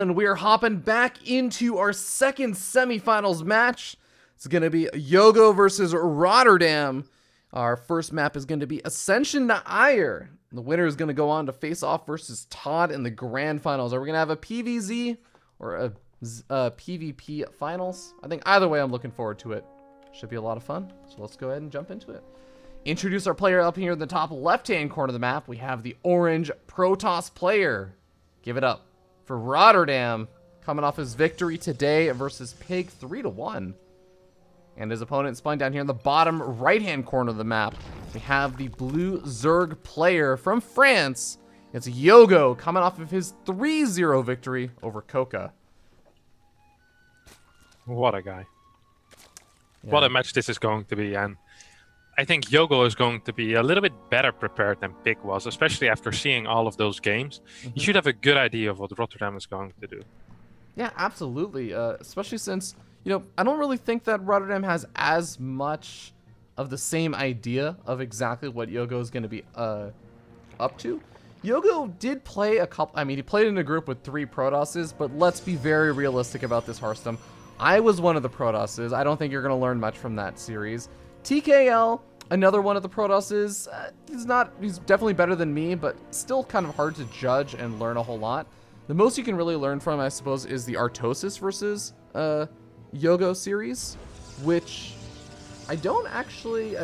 And we are hopping back into our second semifinals match. It's going to be YoGo versus RotterdaM. Our first map is going to be Ascension to Ire. The winner is going to go on to face off versus Todd in the grand finals. Are we going to have a PvZ or a PvP finals? I think either way I'm looking forward to it. Should be a lot of fun. So let's go ahead and jump into it. Introduce our player up here in the top left-hand corner of the map. We have the orange Protoss player. Give it up for RotterdaM, coming off his victory today versus Pig 3-1. And his opponent spun down here in the bottom right-hand corner of the map. We have the blue Zerg player from France. It's YoGo, coming off of his 3-0 victory over Coca. What a guy. Yeah. What a match this is going to be. And I think YoGo is going to be a little bit better prepared than Pig was, especially after seeing all of those games. You should have a good idea of what RotterdaM is going to do. Yeah, absolutely. Especially since, you know, I don't really think that RotterdaM has as much of the same idea of exactly what YoGo is going to be up to. YoGo did play a couple, I mean, he played in a group with 3 Protosses, but let's be very realistic about this, Harstem. I was one of the Protosses. I don't think you're going to learn much from that series. TKL, another one of the Protosses, he's definitely better than me, but still kind of hard to judge and learn a whole lot. The most you can really learn from, I suppose, is the Artosis versus YoGo series, which I don't actually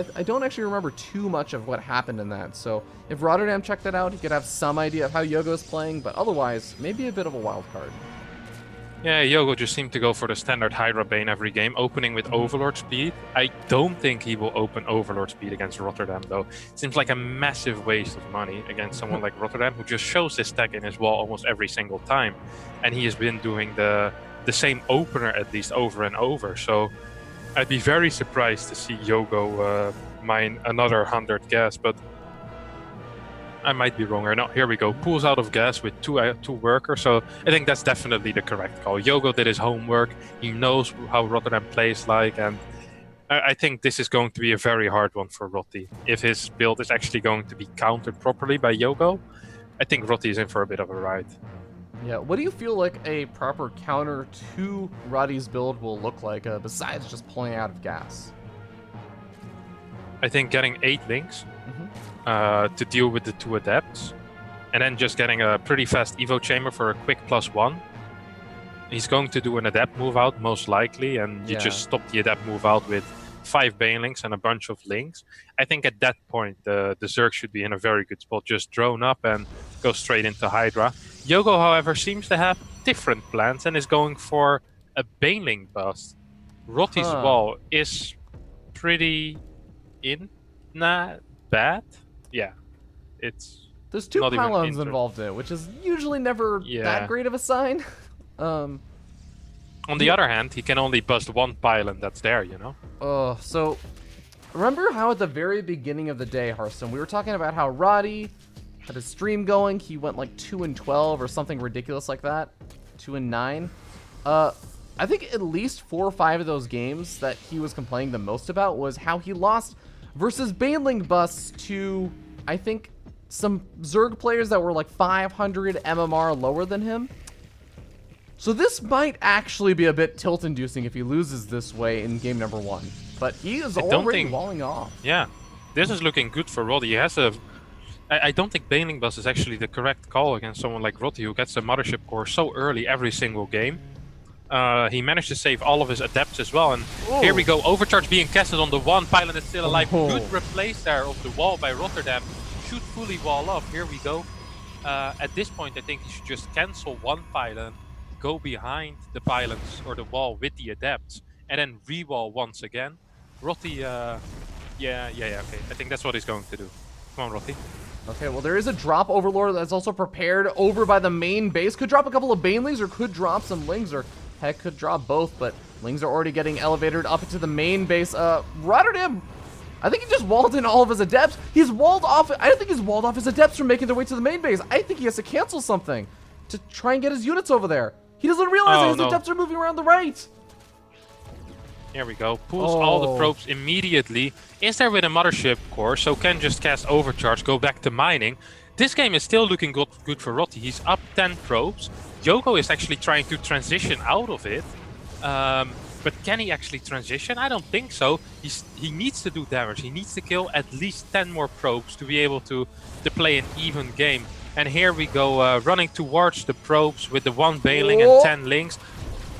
remember too much of what happened in that. So if RotterdaM checked that out, he could have some idea of how YoGo is playing, but otherwise, maybe a bit of a wild card. Yeah, YoGo just seemed to go for the standard Hydra Bane every game, opening with Overlord speed. I don't think he will open Overlord speed against RotterdaM, though. It seems like a massive waste of money against someone like RotterdaM, who just shows his tech in his wall almost every single time. And he has been doing the same opener at least over and over. So I'd be very surprised to see YoGo mine another 100 gas, but I might be wrong here. No, here we go. Pulls out of gas with two workers. So I think that's definitely the correct call. YoGo did his homework. He knows how RotterdaM plays like, and I think this is going to be a very hard one for Rotti. If his build is actually going to be countered properly by YoGo, I think Rotti is in for a bit of a ride. Yeah, what do you feel like a proper counter to Rotti's build will look like, besides just pulling out of gas? I think getting 8 links to deal with the 2 adepts, and then just getting a pretty fast Evo chamber for a quick +1. He's going to do an adept move out, most likely, and you just stop the adept move out with 5 Banelings and a bunch of links. I think at that point, the Zerg should be in a very good spot. Just drone up and go straight into Hydra. YoGo, however, seems to have different plans and is going for a Baneling bust. Rotti's wall is pretty not bad. Yeah, it's... There's 2 pylons involved in it, which is usually never that great of a sign. On the other hand, he can only bust 1 pylon that's there, you know? So remember how at the very beginning of the day, Harstem, we were talking about how Roddy had a stream going. He went like 2-12 or something ridiculous like that. 2-9. I think at least 4 or 5 of those games that he was complaining the most about was how he lost versus Baneling busts to, I think, some Zerg players that were like 500 MMR lower than him. So this might actually be a bit tilt-inducing if he loses this way in game number 1. But he is already walling off. Yeah, this is looking good for Roddy. He has a... I don't think Baneling Bus is actually the correct call against someone like Rotti, who gets the Mothership Core so early every single game. He managed to save all of his adepts as well, and here we go. Overcharge being casted on the 1 pylon that's still alive. Good replace there of the wall by RotterdaM. Should fully wall off. Here we go. At this point, I think he should just cancel 1 pylon, go behind the pylons or the wall with the adepts, and then re-wall once again. Rotti, yeah, okay. I think that's what he's going to do. Come on, Rotti. Okay, well, there is a drop Overlord that's also prepared over by the main base. Could drop a couple of Banelings or could drop some Lings, or heck, could drop both, but Lings are already getting elevated up into the main base. RotterdaM, I think he just walled in all of his adepts. He's walled off, I don't think he's walled off his adepts from making their way to the main base. I think he has to cancel something to try and get his units over there. He doesn't realize that his adepts are moving around the right. Here we go. Pulls all the probes immediately. Is there with a Mothership Core, so can just cast Overcharge, go back to mining. this game is still looking good for Rotti. He's up 10 probes. YoGo is actually trying to transition out of it. But can he actually transition? I don't think so. He needs to do damage. He needs to kill at least 10 more probes to be able to play an even game. And here we go, running towards the probes with the 1 bailing and 10 links.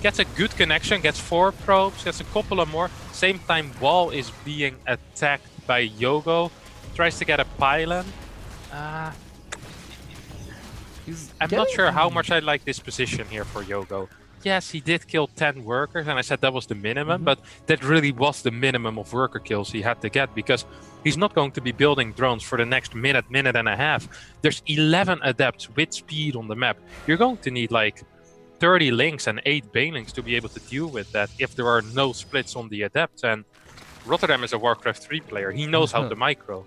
Gets a good connection, gets 4 probes, gets a couple of more. Same time, Wall is being attacked by YoGo. Tries to get a pylon. I'm not sure how much I like this position here for YoGo. Yes, he did kill 10 workers, and I said that was the minimum, but that really was the minimum of worker kills he had to get, because he's not going to be building drones for the next minute and a half. There's 11 adepts with speed on the map. You're going to need like 30 links and 8 banelings to be able to deal with that if there are no splits on the adepts. And RotterdaM is a Warcraft 3 player. He knows how to micro.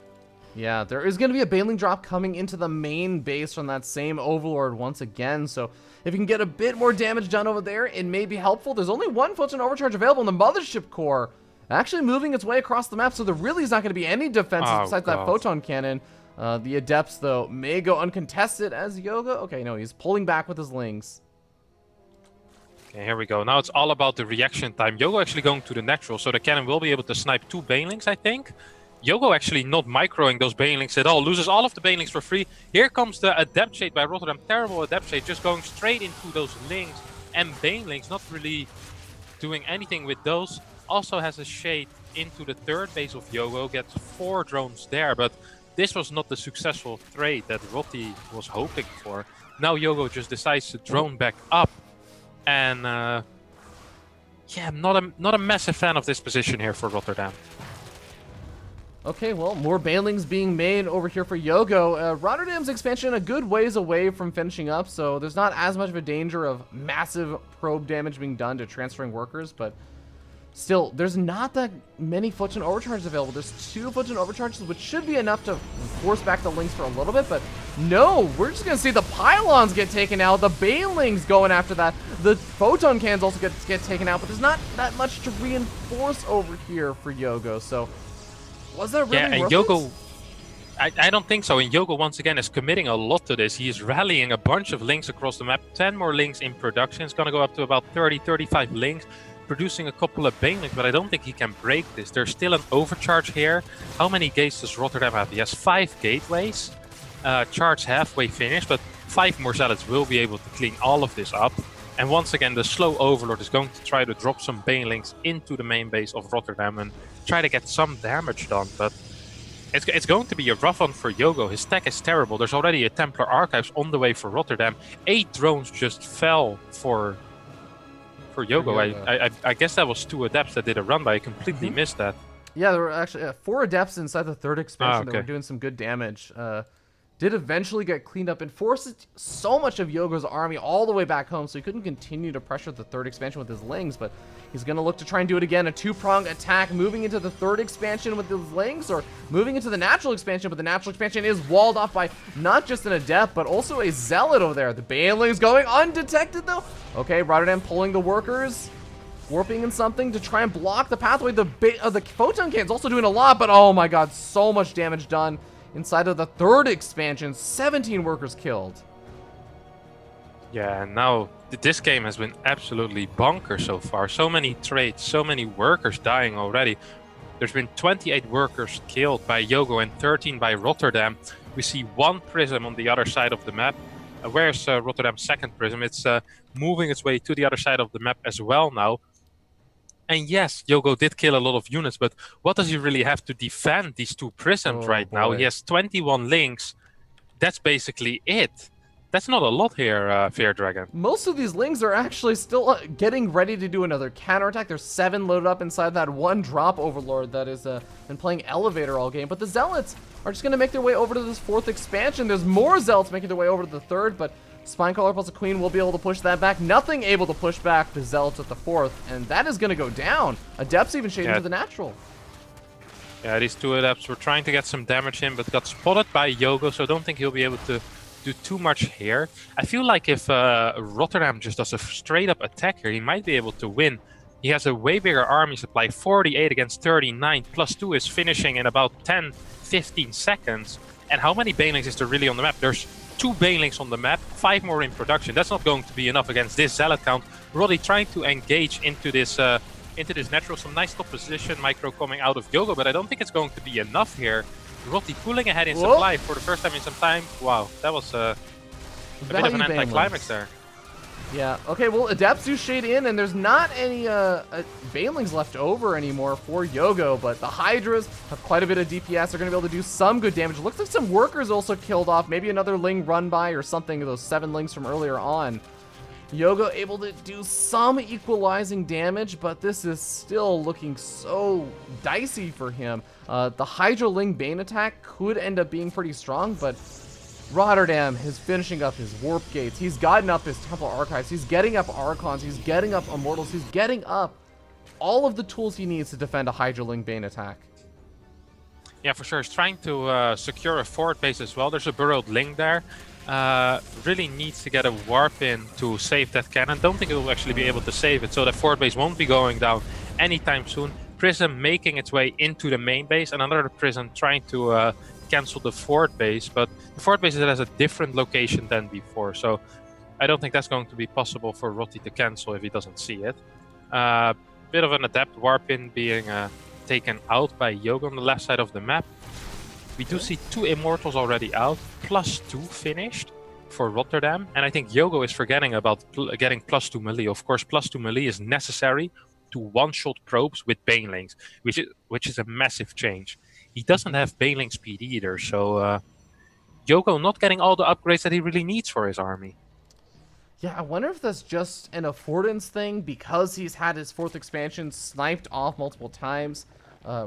Yeah, there is going to be a bailing drop coming into the main base from that same Overlord once again, so if you can get a bit more damage done over there, it may be helpful. There's only 1 photon overcharge available in the Mothership core, actually moving its way across the map, so there really is not going to be any defenses besides that photon cannon. The adepts, though, may go uncontested as YoGo. Okay, no, he's pulling back with his lings. Okay, here we go. Now it's all about the reaction time. YoGo actually going to the natural, so the cannon will be able to snipe 2 banelings, I think. YoGo actually not microing those banelings at all. Loses all of the banelings for free. Here comes the Adept Shade by RotterdaM. Terrible Adept Shade, just going straight into those links and banelings. Not really doing anything with those. Also has a shade into the 3rd base of YoGo. Gets 4 drones there, but this was not the successful trade that Rotti was hoping for. Now YoGo just decides to drone back up. And yeah, I'm not a massive fan of this position here for RotterdaM. Okay, well, more bailings being made over here for YoGo. RotterdaM's expansion a good ways away from finishing up, so there's not as much of a danger of massive probe damage being done to transferring workers, but still, there's not that many photon overcharges available. There's 2 photon overcharges, which should be enough to force back the links for a little bit, but no, we're just going to see the pylons get taken out, the bailings going after that, the photon cannons also get taken out, but there's not that much to reinforce over here for YoGo, so was that really and YoGo, I don't think so. And YoGo, once again, is committing a lot to this. He is rallying a bunch of links across the map. 10 more links in production. It's going to go up to about 30, 35 links, producing a couple of banelings, but I don't think he can break this. There's still an overcharge here. How many gates does RotterdaM have? He has 5 gateways. Charge halfway finished, but 5 more zealots will be able to clean all of this up. And once again, the slow Overlord is going to try to drop some banelings into the main base of RotterdaM and try to get some damage done. But it's going to be a rough one for YoGo. His tech is terrible. There's already a Templar Archives on the way for RotterdaM. 8 drones just fell for YoGo. I guess that was 2 adepts that did a run, but I completely missed that. Yeah, there were actually 4 adepts inside the 3rd expansion that were doing some good damage. Did eventually get cleaned up and forced so much of YoGo's army all the way back home, so he couldn't continue to pressure the 3rd expansion with his lings, but he's going to look to try and do it again. A 2-prong attack, moving into the 3rd expansion with his lings, or moving into the natural expansion, but the natural expansion is walled off by not just an adept, but also a zealot over there. The banelings going undetected, though. Okay, RotterdaM pulling the workers, warping in something to try and block the pathway. The photon cannon's also doing a lot, but oh my god, so much damage done. Inside of the 3rd expansion, 17 workers killed. Yeah, and now this game has been absolutely bonkers so far. So many trades, so many workers dying already. There's been 28 workers killed by YoGo and 13 by RotterdaM. We see 1 prism on the other side of the map. Where's RotterdaM's 2nd prism? It's moving its way to the other side of the map as well now. And yes, YoGo did kill a lot of units, but what does he really have to defend these 2 prisms now? He has 21 links. That's basically it. That's not a lot here, Fair Dragon. Most of these lings are actually still getting ready to do another counterattack. There's 7 loaded up inside that 1 drop Overlord that has been playing Elevator all game. But the Zealots are just going to make their way over to this 4th expansion. There's more Zealots making their way over to the 3rd, but Spinecaller plus a Queen will be able to push that back. Nothing able to push back the Zealots at the 4th, and that is going to go down. Adepts even shading to the natural. Yeah, these 2 adepts were trying to get some damage in, but got spotted by YoGo, so I don't think he'll be able to do too much here. I feel like if RotterdaM just does a straight-up attack here, he might be able to win. He has a way bigger army supply, 48 against 39, plus 2 is finishing in about 10-15 seconds. And how many banelings is there really on the map? There's 2 banelings on the map, 5 more in production. That's not going to be enough against this Zealot count. Roddy trying to engage into this natural. Some nice top position micro coming out of YoGo, but I don't think it's going to be enough here. Roddy pulling ahead in supply for the first time in some time. Wow, that was a bit of an anti-climax there. Yeah, okay, well, Adepts do shade in, and there's not any Banelings left over anymore for YoGo, but the Hydras have quite a bit of DPS. They're going to be able to do some good damage. Looks like some workers also killed off. Maybe another Ling run by or something, those 7 Lings from earlier on. YoGo able to do some equalizing damage, but this is still looking so dicey for him. The Hydra Ling Bane attack could end up being pretty strong, but RotterdaM is finishing up his Warp Gates. He's gotten up his Temple Archives. He's getting up Archons. He's getting up Immortals. He's getting up all of the tools he needs to defend a Hydra Ling Bane attack. Yeah, for sure. He's trying to secure a forward base as well. There's a burrowed Ling there. Really needs to get a warp in to save that cannon. Don't think it will actually be able to save it, so that forward base won't be going down anytime soon. Prism making its way into the main base, and another Prism trying to cancel the forward base, but the forward base has a different location than before, so I don't think that's going to be possible for Roddy to cancel if he doesn't see it. Bit of an adept warp in being taken out by YoGo on the left side of the map. We do see 2 Immortals already out, +2 finished for RotterdaM, and I think YoGo is forgetting about getting +2 melee. Of course, +2 melee is necessary to one-shot probes with Banelings, which is a massive change. He doesn't have Baneling speed either, so YoGo not getting all the upgrades that he really needs for his army. Yeah, I wonder if that's just an affordance thing because he's had his 4th expansion sniped off multiple times.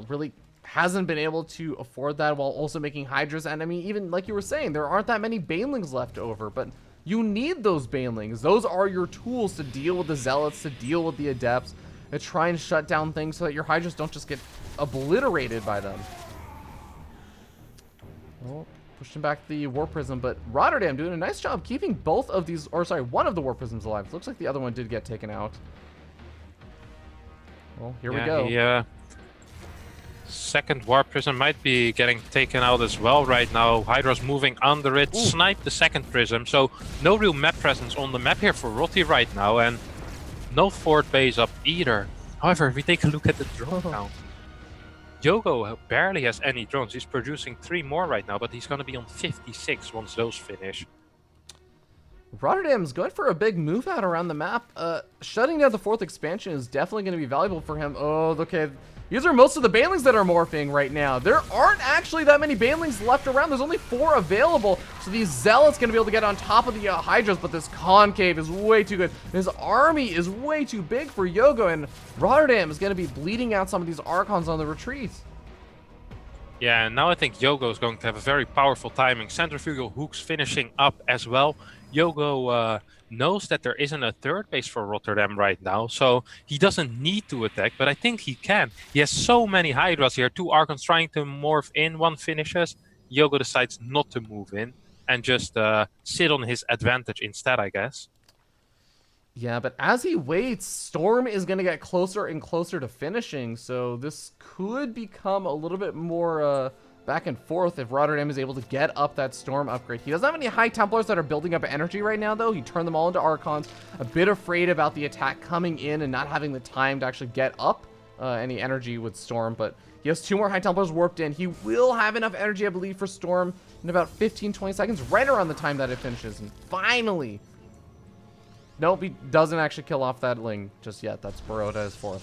Really hasn't been able to afford that while also making Hydra's enemy. Even like you were saying, there aren't that many Banelings left over, but you need those Banelings. Those are your tools to deal with the Zealots, to deal with the Adepts, to try and shut down things so that your Hydras don't just get obliterated by them. Well, pushing back the Warp Prism, but RotterdaM doing a nice job keeping both of these, or sorry, one of the Warp Prisms alive. Looks like the other one did get taken out. Well, here we go. Second Warp Prism might be getting taken out as well right now. Hydra's moving under it, snipe the second Prism, so no real map presence on the map here for Roddy right now, and no forward base up either. However, if we take a look at the drone count, YoGo barely has any drones. He's producing 3 more right now, but he's going to be on 56 once those finish. RotterdaM's going for a big move out around the map. Shutting down the 4th expansion is definitely going to be valuable for him. Oh, okay. These are most of the Banelings that are morphing right now. There aren't actually that many Banelings left around. There's only 4 available. So these Zealots going to be able to get on top of the Hydras, but this Concave is way too good. His army is way too big for YoGo, and RotterdaM is going to be bleeding out some of these Archons on the retreat. Yeah, and now I think YoGo is going to have a very powerful timing. Centrifugal hooks finishing up as well. YoGo knows that there isn't a 3rd base for RotterdaM right now, so he doesn't need to attack, but I think he can. He has so many Hydras here, 2 Archons trying to morph in, 1 finishes. YoGo decides not to move in and just sit on his advantage instead, I guess. Yeah, but as he waits, Storm is going to get closer and closer to finishing, so this could become a little bit more back and forth if RotterdaM is able to get up that Storm upgrade. He doesn't have any High Templars that are building up energy right now, though. He turned them all into Archons. A bit afraid about the attack coming in and not having the time to actually get up any energy with Storm, but he has 2 more High Templars warped in. He will have enough energy, I believe, for Storm in about 15-20 seconds, right around the time that it finishes. And finally... Nope, he doesn't actually kill off that Ling just yet. That's burrowed as 4th.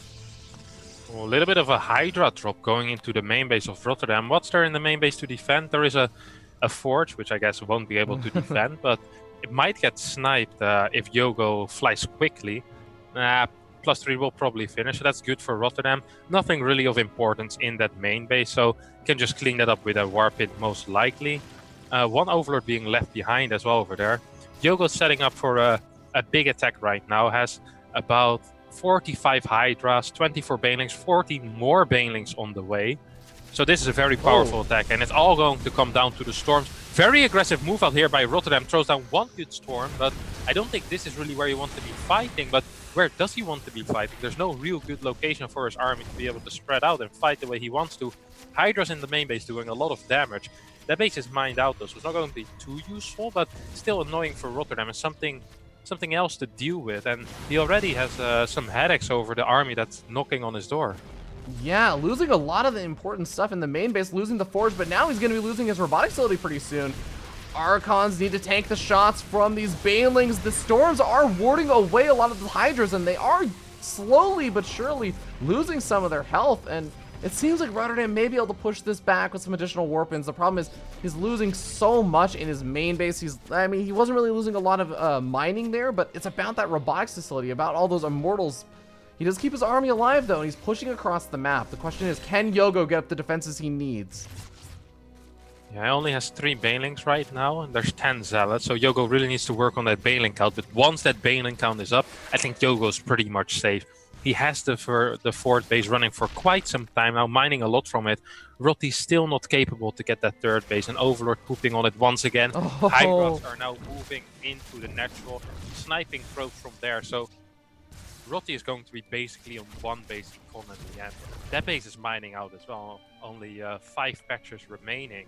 A little bit of a Hydra drop going into the main base of RotterdaM. What's there in the main base to defend? There is a Forge, which I guess won't be able to defend, but it might get sniped if YoGo flies quickly. +3 will probably finish, so that's good for RotterdaM. Nothing really of importance in that main base, so can just clean that up with a Warp Pit most likely. 1 Overlord being left behind as well over there. YoGo's setting up for a big attack right now, has about 45 Hydras, 24 Banelings, 40 more Banelings on the way. So this is a very powerful attack, and it's all going to come down to the Storms. Very aggressive move out here by RotterdaM, throws down 1 good Storm, but I don't think this is really where you want to be fighting. But where does he want to be fighting? There's no real good location for his army to be able to spread out and fight the way he wants to. Hydra's in the main base doing a lot of damage. That base is mined out though, so it's not going to be too useful, but still annoying for RotterdaM and something else to deal with. And he already has some headaches over the army that's knocking on his door. Yeah, losing a lot of the important stuff in the main base, losing the forge, but now he's going to be losing his robotic facility pretty soon. Archons need to tank the shots from these banelings. The storms are warding away a lot of the hydras, and they are slowly but surely losing some of their health. And it seems like RotterdaM may be able to push this back with some additional warpins. The problem is he's losing so much in his main base. I mean, he wasn't really losing a lot of mining there, but it's about that robotics facility, about all those immortals. He does keep his army alive, though, and he's pushing across the map. The question is, can YoGo get up the defenses he needs? Yeah, he only has 3 banelings right now, and there's 10 zealots, so YoGo really needs to work on that baneling count. But once that baneling count is up, I think YoGo's pretty much safe. He has the fourth base running for quite some time now, mining a lot from it. Rotti's still not capable to get that third base, and Overlord pooping on it once again. Oh. Hydras are now moving into the natural, sniping probes from there, so Rotti is going to be basically on one base in con in the end. That base is mining out as well, only 5 patches remaining.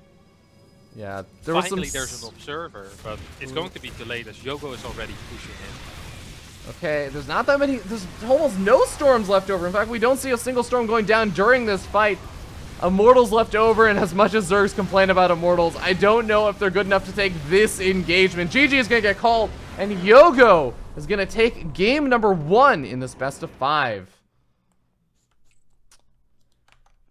Yeah, Finally, there's an observer, but it's going to be delayed as YoGo is already pushing in. Okay, there's not that many, there's almost no storms left over. In fact, we don't see a single storm going down during this fight. Immortals left over, and as much as Zergs complain about Immortals, I don't know if they're good enough to take this engagement. GG is going to get called, and YoGo is going to take game number 1 in this best of 5.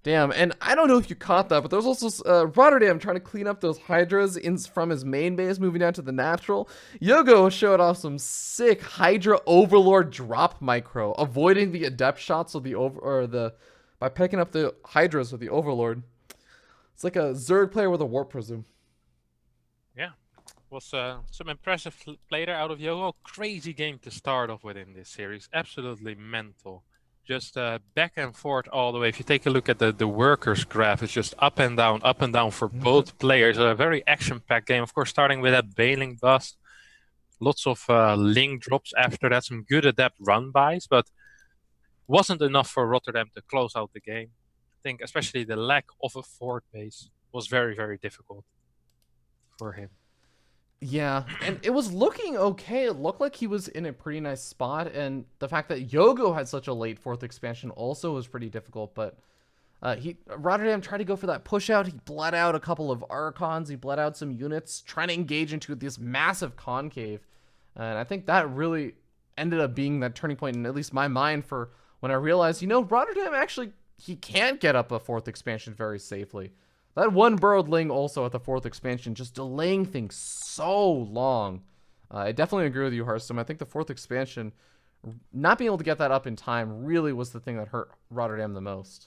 Damn, and I don't know if you caught that, but there's also RotterdaM trying to clean up those Hydras from his main base, moving down to the natural. YoGo showed off some sick Hydra Overlord drop micro, avoiding the adept shots of by picking up the Hydras with the Overlord. It's like a Zerg player with a Warp Prism. Yeah, was some impressive play there out of YoGo. Crazy game to start off with in this series, absolutely mental. Just back and forth all the way. If you take a look at the workers graph, it's just up and down for both players. A very action-packed game. Of course, starting with that Baneling bust. Lots of link drops after that. Some good adept run-bys, but wasn't enough for RotterdaM to close out the game. I think especially the lack of a fourth base was very, very difficult for him. Yeah, and it was looking okay. It looked like he was in a pretty nice spot, and the fact that YoGo had such a late 4th expansion also was pretty difficult, but RotterdaM tried to go for that push out. He bled out a couple of Archons, he bled out some units, trying to engage into this massive concave, and I think that really ended up being that turning point in at least my mind for when I realized, you know, RotterdaM actually, he can't get up a 4th expansion very safely. That one burrowed Ling also at the 4th expansion, just delaying things so long. I definitely agree with you, Harstem. I think the 4th expansion, not being able to get that up in time really was the thing that hurt RotterdaM the most.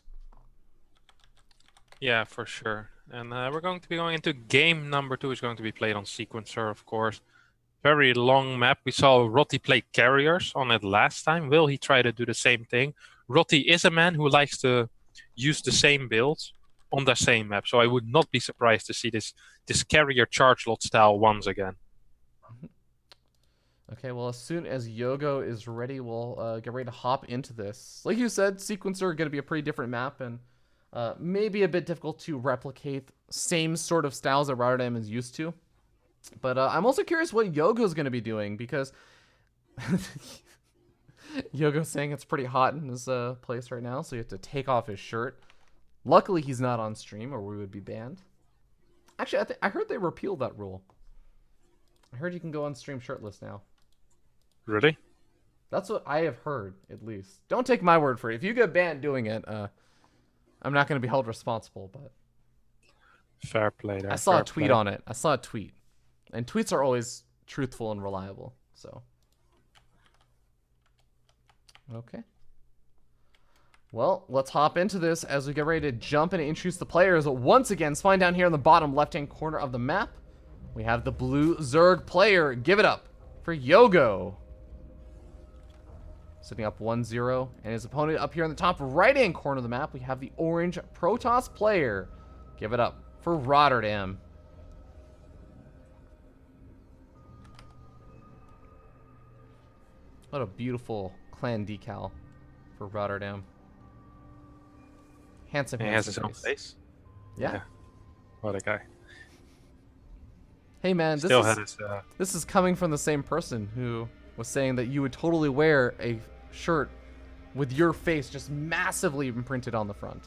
Yeah, for sure. And we're going to be going into game number 2. Is going to be played on Sequencer, of course. Very long map. We saw Rotti play carriers on it last time. Will he try to do the same thing? Rotti is a man who likes to use the same builds on the same map, so I would not be surprised to see this carrier charge lot style once again. Okay, well, as soon as YoGo is ready, we'll get ready to hop into this. Like you said, Sequencer are going to be a pretty different map, and maybe a bit difficult to replicate same sort of styles that RotterdaM is used to. But I'm also curious what YoGo is going to be doing, because YoGo's saying it's pretty hot in his place right now, so you have to take off his shirt. Luckily, he's not on stream, or we would be banned. Actually, I heard they repealed that rule. I heard you can go on stream shirtless now. Really? That's what I have heard, at least. Don't take my word for it. If you get banned doing it, I'm not going to be held responsible, but... Fair play there. I saw a tweet on it. I saw a tweet. And tweets are always truthful and reliable, so... Okay. Well, let's hop into this as we get ready to jump in and introduce the players. Once again, find down here in the bottom left-hand corner of the map, we have the blue Zerg player. Give it up for YoGo. Sitting up 1-0. And his opponent up here in the top right-hand corner of the map, we have the orange Protoss player. Give it up for RotterdaM. What a beautiful clan decal for RotterdaM. Handsome, He has his own face. Yeah. What a guy. Hey man, Still had this is coming from the same person who was saying that you would totally wear a shirt with your face just massively imprinted on the front.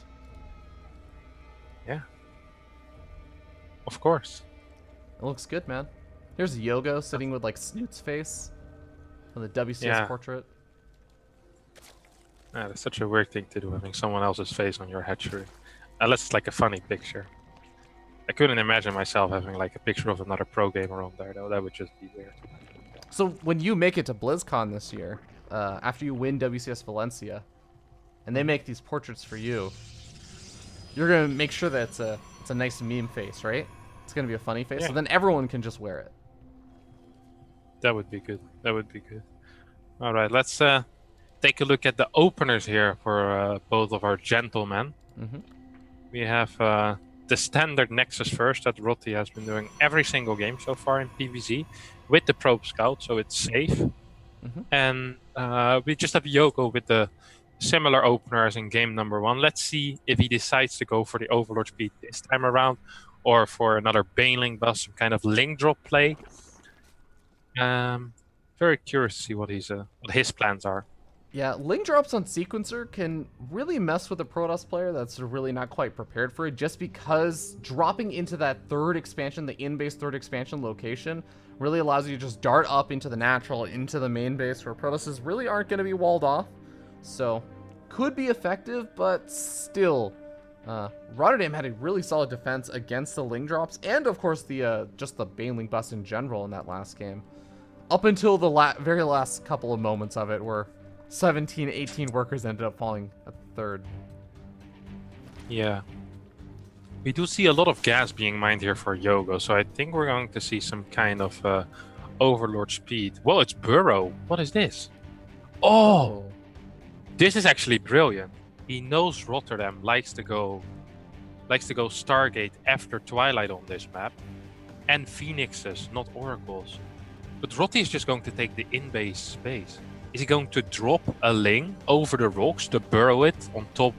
Yeah. Of course. It looks good, man. Here's YoGo sitting with like Snoot's face on the WCS portrait. Yeah, that's such a weird thing to do, having someone else's face on your hatchery. Unless it's like a funny picture. I couldn't imagine myself having like a picture of another pro gamer on there, though. That would just be weird. So when you make it to BlizzCon this year, after you win WCS Valencia, and they make these portraits for you, you're gonna make sure that it's a nice meme face, right? It's gonna be a funny face, so then everyone can just wear it. That would be good. That would be good. All right, let's take a look at the openers here for both of our gentlemen. We have the standard Nexus first that Rotti has been doing every single game so far in PvZ with the Probe Scout, so it's safe. And we just have YoGo with the similar opener as in game number 1. Let's see if he decides to go for the Overlord speed this time around, or for another Baneling bus, some kind of link drop play. Very curious to see what his plans are. Yeah, link drops on Sequencer can really mess with a Protoss player that's really not quite prepared for it, just because dropping into that third expansion, the in-base third expansion location, really allows you to just dart up into the natural, into the main base, where Protosses really aren't going to be walled off. So, could be effective, but still, RotterdaM had a really solid defense against the link drops, and of course the just the Baneling bust in general in that last game. Up until the very last couple of moments of it, where 17, 18 workers ended up falling at third. Yeah. We do see a lot of gas being mined here for YoGo, so I think we're going to see some kind of Overlord speed. Well, it's Burrow. What is this? Oh! This is actually brilliant. He knows RotterdaM likes to go Stargate after Twilight on this map, and Phoenixes, not Oracles. But Rotti is just going to take the in-base space. Is he going to drop a Ling over the rocks to burrow it on top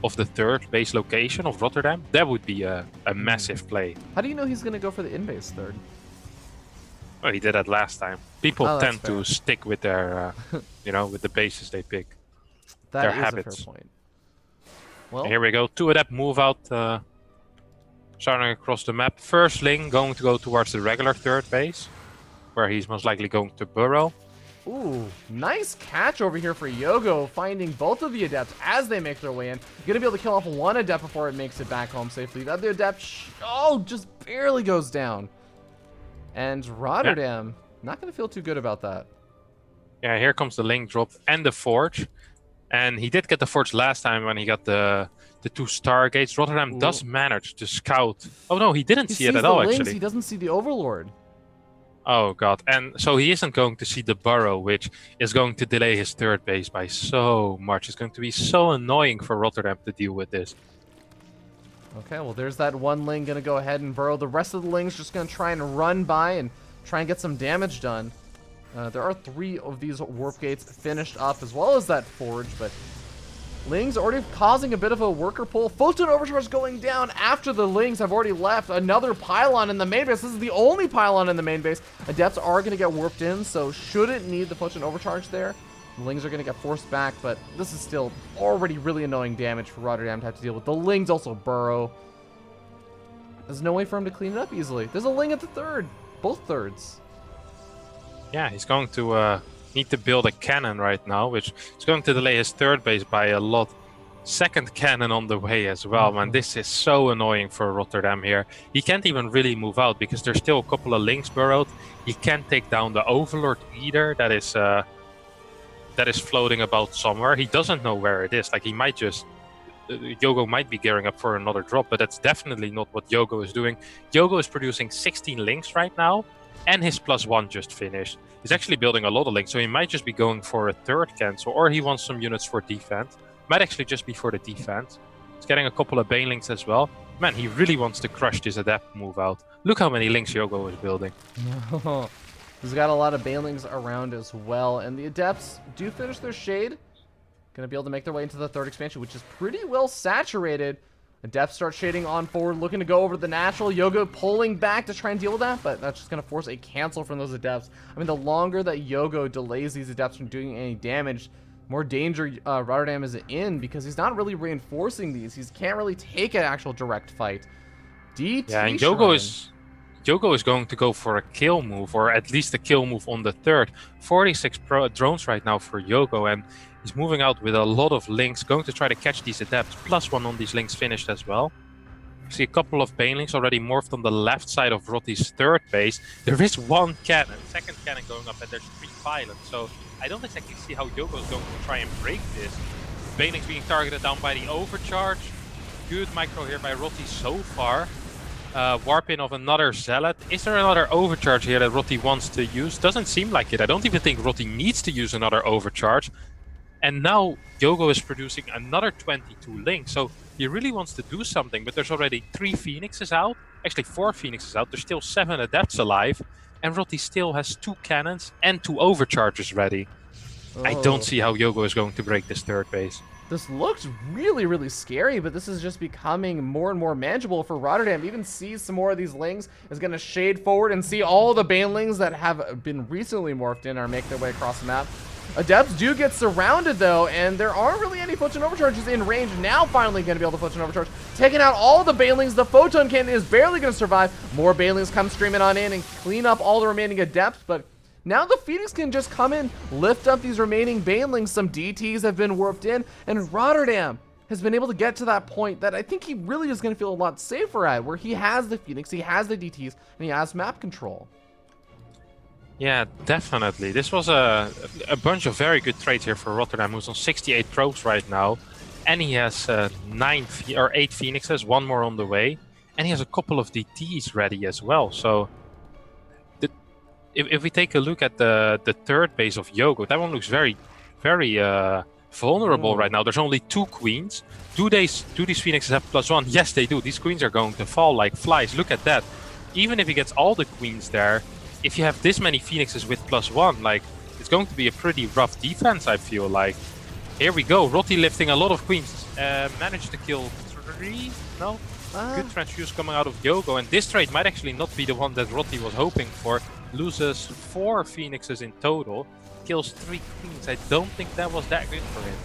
of the third base location of RotterdaM? That would be a massive play. How do you know he's going to go for the in-base third? Well, he did that last time. People tend to stick with their, with the bases they pick. That their is habits. A fair point. Well, here we go. 2 adept move out, starting across the map. First Ling going to go towards the regular third base, where he's most likely going to burrow. Ooh, nice catch over here for YoGo, finding both of the Adepts as they make their way in. Gonna be able to kill off one Adept before it makes it back home safely. The other Adept, just barely goes down. And RotterdaM, not gonna feel too good about that. Yeah, here comes the link drop and the Forge. And he did get the Forge last time when he got the 2 Stargates. RotterdaM does manage to scout. Oh no, he didn't see it at all, actually. He doesn't see the Overlord. Oh god, and so he isn't going to see the burrow, which is going to delay his third base by so much. It's going to be so annoying for RotterdaM to deal with this. Okay, well there's that one Ling gonna go ahead and burrow. The rest of the Ling's just gonna try and run by and try and get some damage done. There are 3 of these warp gates finished up, as well as that Forge, but Ling's already causing a bit of a worker pull. Photon Overcharge going down after the Lings have already left. Another pylon in the main base. This is the only pylon in the main base. Adepts are going to get warped in, so shouldn't need the Photon Overcharge there. The Lings are going to get forced back, but this is still already really annoying damage for RotterdaM to have to deal with. The Lings also burrow. There's no way for him to clean it up easily. There's a Ling at the third. Both thirds. Yeah, he's going to need to build a cannon right now, which is going to delay his third base by a lot. Second cannon on the way as well, man. This is so annoying for RotterdaM here. He can't even really move out because there's still a couple of Lings burrowed. He can't take down the Overlord either. That is floating about somewhere. He doesn't know where it is. Like, he might just... YoGo might be gearing up for another drop, but that's definitely not what YoGo is doing. YoGo is producing 16 Lings right now, and his +1 just finished. He's actually building a lot of Lings, so he might just be going for a third cancel, or he wants some units for defense. Might actually just be for the defense. He's getting a couple of Banelings as well. Man, he really wants to crush this Adept move out. Look how many Lings YoGo is building. He's got a lot of Banelings around as well, and the Adepts do finish their shade. Gonna be able to make their way into the third expansion, which is pretty well saturated. Adepts start shading on forward, looking to go over the natural. YoGo pulling back to try and deal with that, but that's just gonna force a cancel from those Adepts. I mean, the longer that YoGo delays these Adepts from doing any damage, more danger RotterdaM is in, because he's not really reinforcing these. He can't really take an actual direct fight. DT Yeah, and Shrine. YoGo is going to go for a kill move, or at least a kill move on the third. 46 drones right now for YoGo, and he's moving out with a lot of links, going to try to catch these Adepts. +1 on these links finished as well. You see a couple of Banelings already morphed on the left side of Rotti's third base. There is one cannon, second cannon going up, and there's 3 pylons. So I don't exactly see how YoGo is going to try and break this. Banelings being targeted down by the overcharge. Good micro here by Rotti so far. Warp in of another Zealot. Is there another overcharge here that Rotti wants to use? Doesn't seem like it. I don't even think Rotti needs to use another overcharge. And now YoGo is producing another 22 links. So he really wants to do something, but there's already 3 Phoenixes out. Actually 4 Phoenixes out. There's still 7 Adepts alive. And Rotti still has 2 cannons and 2 overcharges ready. Oh. I don't see how YoGo is going to break this third base. This looks really, really scary, but this is just becoming more and more manageable for RotterdaM. Even sees some more of these lings, is going to shade forward and see all the Banelings that have been recently morphed in or make their way across the map. Adepts do get surrounded though, and there aren't really any Photon Overcharges in range. Now finally going to be able to Photon Overcharge. Taking out all the Banelings, the Photon Cannon is barely going to survive. More Banelings come streaming on in and clean up all the remaining Adepts, but now the Phoenix can just come in, lift up these remaining Banelings. Some DTs have been warped in, and RotterdaM has been able to get to that point that I think he really is going to feel a lot safer at, where he has the Phoenix, he has the DTs, and he has map control. Yeah, definitely. This was a bunch of very good trades here for RotterdaM, who's on 68 probes right now. And he has 8 Phoenixes, 1 more on the way. And he has a couple of DTs ready as well. So if we take a look at the third base of YoGo, that one looks very, very vulnerable right now. There's only 2 queens. Do these Phoenixes have +1? Yes, they do. These queens are going to fall like flies. Look at that. Even if he gets all the queens there, if you have this many Phoenixes with +1, like, it's going to be a pretty rough defense, I feel like. Here we go. Rotti lifting a lot of queens. Managed to kill 3? No? Good transfuse coming out of YoGo, and this trade might actually not be the one that Rotti was hoping for. Loses 4 Phoenixes in total, kills 3 queens. I don't think that was that good for him.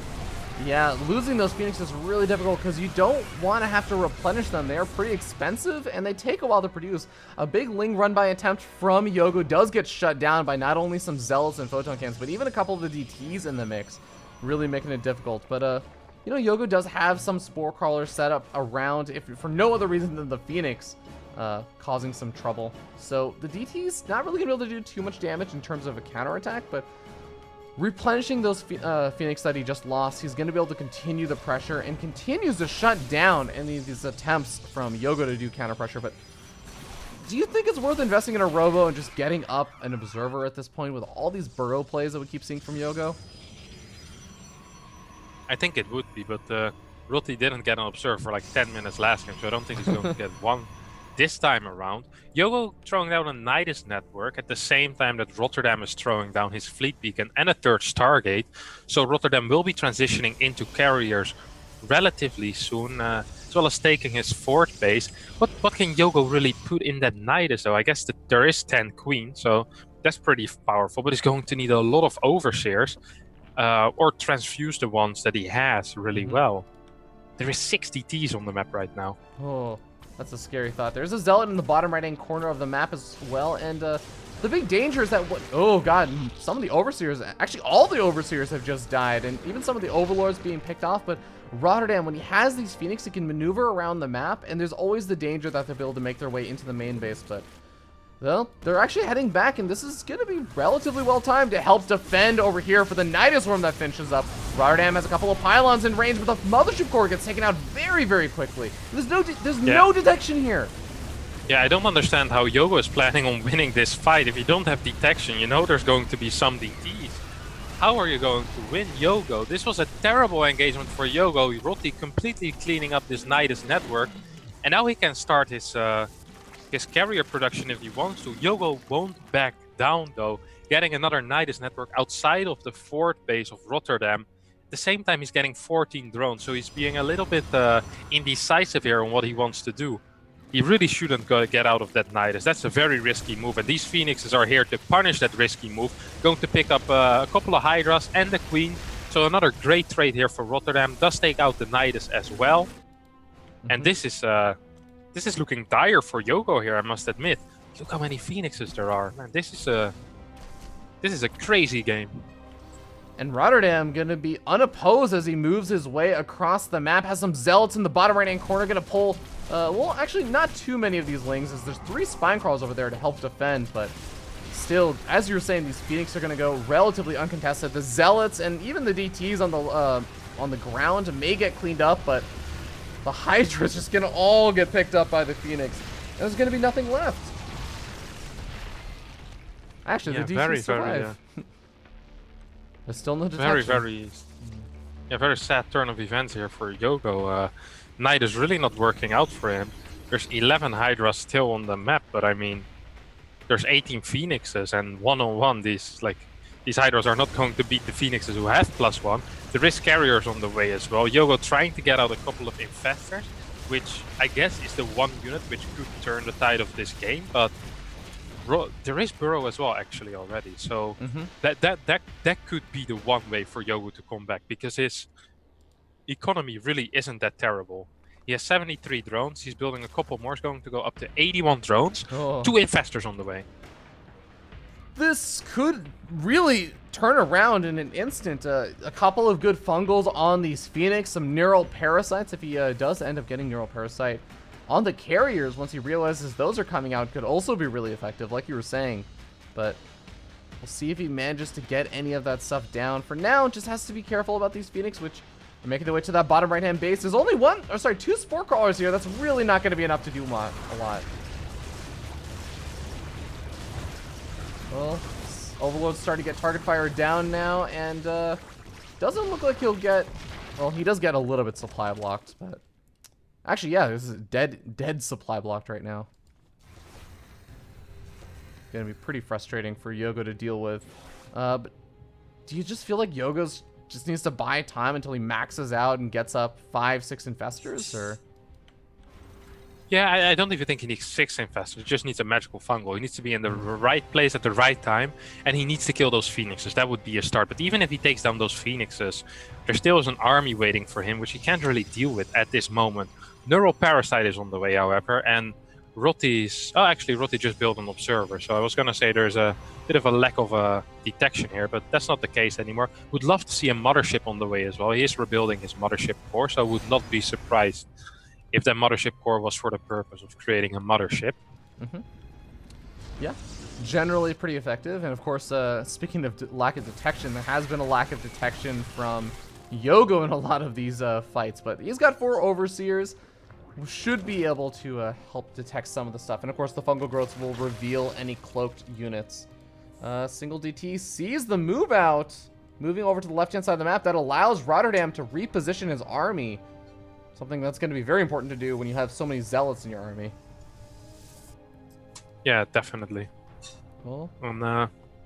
Yeah, losing those Phoenixes is really difficult because you don't want to have to replenish them. They are pretty expensive and they take a while to produce. A big Ling run by attempt from YoGo does get shut down by not only some Zealots and Photon Cannons, but even a couple of the DTs in the mix, really making it difficult. But you know, YoGo does have some Spore Crawlers set up around, if for no other reason than the Phoenix causing some trouble. So the DT's not really gonna be able to do too much damage in terms of a counterattack, but replenishing those Phoenix that he just lost, he's going to be able to continue the pressure and continues to shut down any of these attempts from YoGo to do counter pressure. But do you think it's worth investing in a Robo and just getting up an Observer at this point with all these burrow plays that we keep seeing from YoGo? I think it would be, but Rotti didn't get an Observer for like 10 minutes last game, so I don't think he's going to get one this time around. YoGo throwing down a Nidus network at the same time that RotterdaM is throwing down his fleet beacon and a 3rd Stargate. So RotterdaM will be transitioning into carriers relatively soon, as well as taking his 4th base. What can YoGo really put in that Nidus though? I guess that there is 10 queens, so that's pretty powerful, but he's going to need a lot of Overseers or transfuse the ones that he has really well. There is 6 DTs on the map right now. Oh, that's a scary thought. There's a Zealot in the bottom right-hand corner of the map as well, and the big danger is that oh god, some of the Overseers, actually all the Overseers have just died, and even some of the Overlords being picked off. But RotterdaM, when he has these Phoenix, he can maneuver around the map, and there's always the danger that they'll be able to make their way into the main base. But well, they're actually heading back, and this is going to be relatively well timed to help defend over here for the Nidus Worm that finishes up. RotterdaM has a couple of pylons in range, but the Mothership Core gets taken out very, very quickly. There's no detection here. Yeah, I don't understand how YoGo is planning on winning this fight. If you don't have detection, you know there's going to be some DTs. How are you going to win YoGo? This was a terrible engagement for YoGo. Rotti completely cleaning up this Nidus network, and now he can start his carrier production if he wants to. YoGo won't back down though, getting another Nidus network outside of the fourth base of RotterdaM. At the same time, he's getting 14 drones, so he's being a little bit indecisive here on what he wants to do. He really shouldn't get out of that Nidus. That's a very risky move, and these Phoenixes are here to punish that risky move. Going to pick up a couple of Hydras and the Queen, so another great trade here for RotterdaM. Does take out the Nidus as well. And this is looking dire for YoGo here, I must admit. Look how many Phoenixes there are. Man, this is a crazy game. And RotterdaM going to be unopposed as he moves his way across the map. Has some Zealots in the bottom right-hand corner. Going to pull, well, actually not too many of these Lings, as there's 3 Spine Crawlers over there to help defend. But still, as you were saying, these Phoenix are going to go relatively uncontested. The Zealots and even the DTs on the ground may get cleaned up, but the Hydra is just going to all get picked up by the Phoenix. And there's going to be nothing left. Actually, the DTs survive. There's still no detection. Very sad turn of events here for YoGo. Night is really not working out for him. There's 11 Hydras still on the map, but I mean, there's 18 Phoenixes, and one-on-one, these Hydras are not going to beat the Phoenixes who have +1. There is carriers on the way as well. YoGo trying to get out a couple of Infestors, which I guess is the one unit which could turn the tide of this game, but there is Burrow as well actually already, so that could be the one way for YoGo to come back, because his economy really isn't that terrible. He has 73 drones, he's building a couple more, he's going to go up to 81 drones, 2 Infestors on the way. This could really turn around in an instant. A couple of good fungals on these Phoenix, some Neural Parasites if he does end up getting Neural Parasite. On the carriers, once he realizes those are coming out, could also be really effective, like you were saying. But we'll see if he manages to get any of that stuff down. For now, just has to be careful about these Phoenix, which are making their way to that bottom right-hand base. There's only 2 Spore Crawlers here. That's really not going to be enough to do a lot. Well, Overlord's starting to get target fire down now, and doesn't look like he'll get... Well, he does get a little bit supply blocked, but... Actually, yeah, this is dead supply blocked right now. Gonna be pretty frustrating for YoGo to deal with. But do you just feel like YoGo's just needs to buy time until he maxes out and gets up 5-6 Infestors, or? Yeah, I don't even think he needs 6 Infestors. He just needs a magical fungal. He needs to be in the right place at the right time, and he needs to kill those Phoenixes. That would be a start. But even if he takes down those Phoenixes, there still is an army waiting for him, which he can't really deal with at this moment. Neural Parasite is on the way, however, and Rotti's... Oh, actually, Rotti just built an Observer, so I was going to say there's a bit of a lack of detection here, but that's not the case anymore. Would love to see a Mothership on the way as well. He is rebuilding his Mothership core, so I would not be surprised if that Mothership core was for the purpose of creating a Mothership. Yeah, generally pretty effective, and of course, speaking of lack of detection, there has been a lack of detection from YoGo in a lot of these fights, but he's got 4 Overseers, who should be able to help detect some of the stuff. And of course, the fungal growths will reveal any cloaked units. Single DT sees the move out, moving over to the left-hand side of the map. That allows RotterdaM to reposition his army. Something that's going to be very important to do when you have so many Zealots in your army. Yeah, definitely. Well,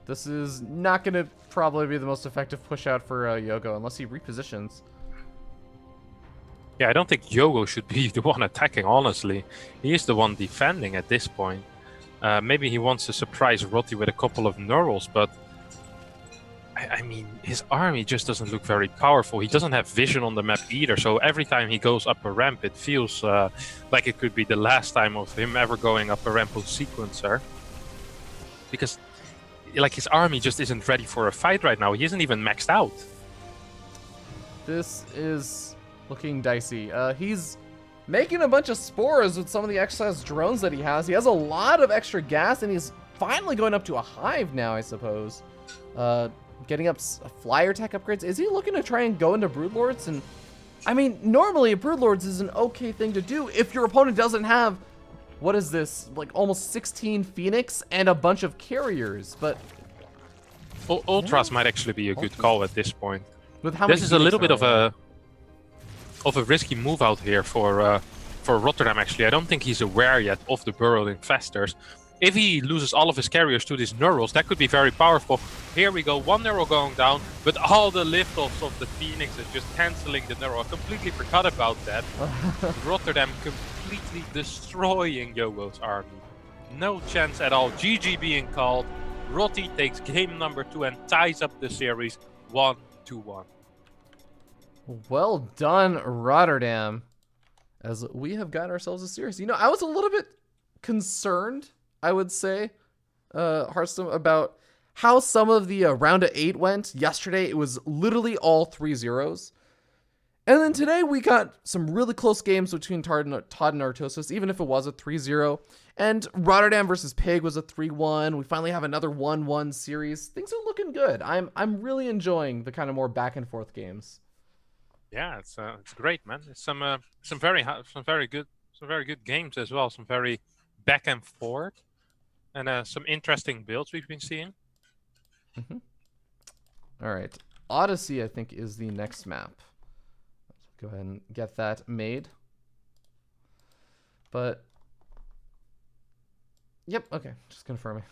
this is not going to probably be the most effective push out for YoGo unless he repositions. Yeah, I don't think YoGo should be the one attacking, honestly. He is the one defending at this point. Maybe he wants to surprise Rotti with a couple of Neurals, but... I mean, his army just doesn't look very powerful. He doesn't have vision on the map either, so every time he goes up a ramp, it feels like it could be the last time of him ever going up a ramp with Sequencer. Because, like, his army just isn't ready for a fight right now. He isn't even maxed out. This is looking dicey. He's making a bunch of spores with some of the excess drones that he has. He has a lot of extra gas, and he's finally going up to a hive now, I suppose. Getting up flyer tech upgrades. Is he looking to try and go into Broodlords? And I mean, normally a Broodlords is an okay thing to do if your opponent doesn't have, what is this, like almost 16 Phoenix and a bunch of carriers. But Ultras might actually be a good call at this point. With how many this is a little bit of a risky move out here for RotterdaM. Actually, I don't think he's aware yet of the burrowed Infestors. If he loses all of his carriers to these Neurals, that could be very powerful. Here we go, one Neural going down, but all the liftoffs of the Phoenix is just canceling the Neural. I completely forgot about that. RotterdaM completely destroying YoGo's army. No chance at all. GG being called. Rotti takes game number 2 and ties up the series 1-1. Well done, RotterdaM. As we have got ourselves a series. You know, I was a little bit concerned, I would say, Harstem, about how some of the round of 8 went. Yesterday, it was literally all 3-0s. And then today, we got some really close games between Todd and Artosis, even if it was a 3-0. And RotterdaM versus Pig was a 3-1. We finally have another 1-1 series. Things are looking good. I'm really enjoying the kind of more back and forth games. Yeah, it's great, man. It's some very good games as well. Some very back and forth, and some interesting builds we've been seeing. Mm-hmm. All right, Odyssey, I think, is the next map. Let's go ahead and get that made. But yep, okay, just confirming.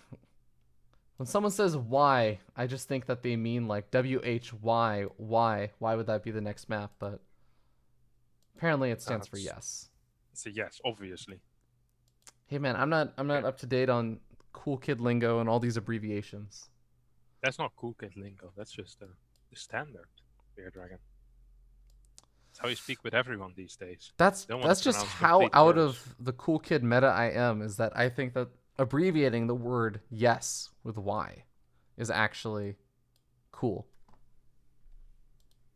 When someone says why, I just think that they mean like WHY, why. Why would that be the next map? But apparently it stands for yes. It's a yes, obviously. Hey man, I'm not up to date on cool kid lingo and all these abbreviations. That's not cool kid lingo. That's just the standard, Bear Dragon. That's how you speak with everyone these days. That's just how out of the cool kid meta I am, is that I think that abbreviating the word yes with Y is actually cool.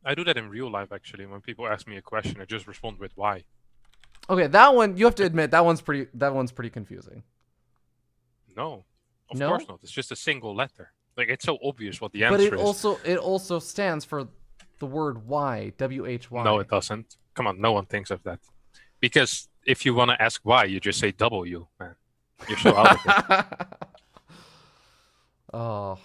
I do that in real life, actually. When people ask me a question, I just respond with why. Okay, that one, you have to admit, that one's pretty confusing. No, of course not. It's just a single letter. Like, it's so obvious what the answer is. But it also stands for the word Y, W-H-Y. No, it doesn't. Come on, no one thinks of that. Because if you want to ask why, you just say W, man. You're so out of it. Oh,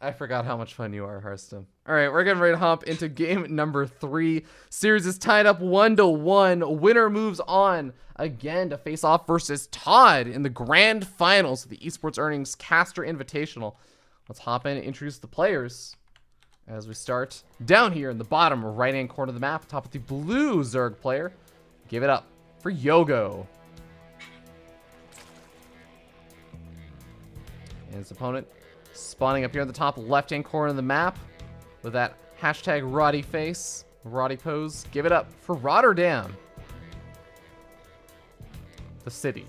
I forgot how much fun you are, Harstem. All right, we're getting ready to hop into game number 3. Series is tied up 1-1. Winner moves on again to face off versus Todd in the grand finals of the EsportsEarnings Caster Invitational. Let's hop in and introduce the players as we start down here in the bottom right-hand corner of the map, top of the blue Zerg player. Give it up for YoGo. And his opponent spawning up here in the top left-hand corner of the map with that hashtag Roddy face, Roddy pose. Give it up for RotterdaM, the city.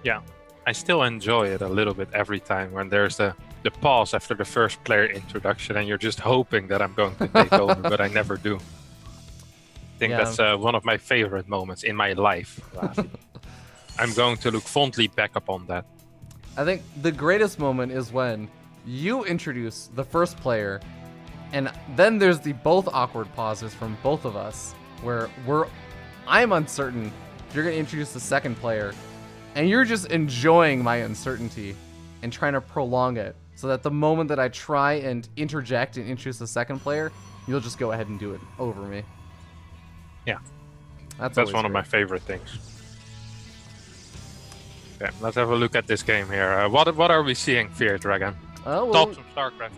Yeah, I still enjoy it a little bit every time when there's the pause after the first player introduction and you're just hoping that I'm going to take over, but I never do. I think that's one of my favorite moments in my life, Rafi. I'm going to look fondly back upon that. I think the greatest moment is when you introduce the first player, and then there's the both awkward pauses from both of us, where I'm uncertain if you're going to introduce the second player, and you're just enjoying my uncertainty and trying to prolong it, so that the moment that I try and interject and introduce the second player, you'll just go ahead and do it over me. Yeah, that's one of my favorite things. Okay, let's have a look at this game here. What are we seeing, Fear Dragon? Top some StarCraft.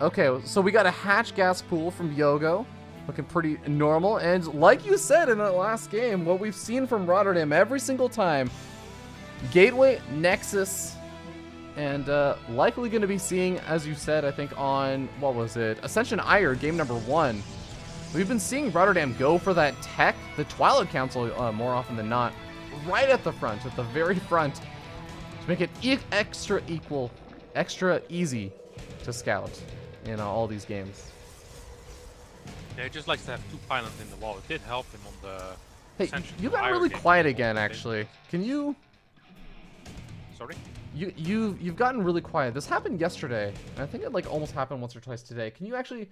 Okay, so we got a hatch gas pool from YoGo, looking pretty normal. And like you said in the last game, what we've seen from RotterdaM every single time, Gateway, Nexus, and likely going to be seeing, as you said, I think on, what was it, Ascension Ire, game number 1. We've been seeing RotterdaM go for that tech, the Twilight Council, more often than not, right at the front, at the very front, to make it extra easy to scout in all these games. Yeah, he just likes to have 2 pylons in the wall. It did help him on the... Hey, you got really quiet again, actually. Can you... Sorry? You've gotten really quiet. This happened yesterday. I think it like almost happened once or twice today. Can you actually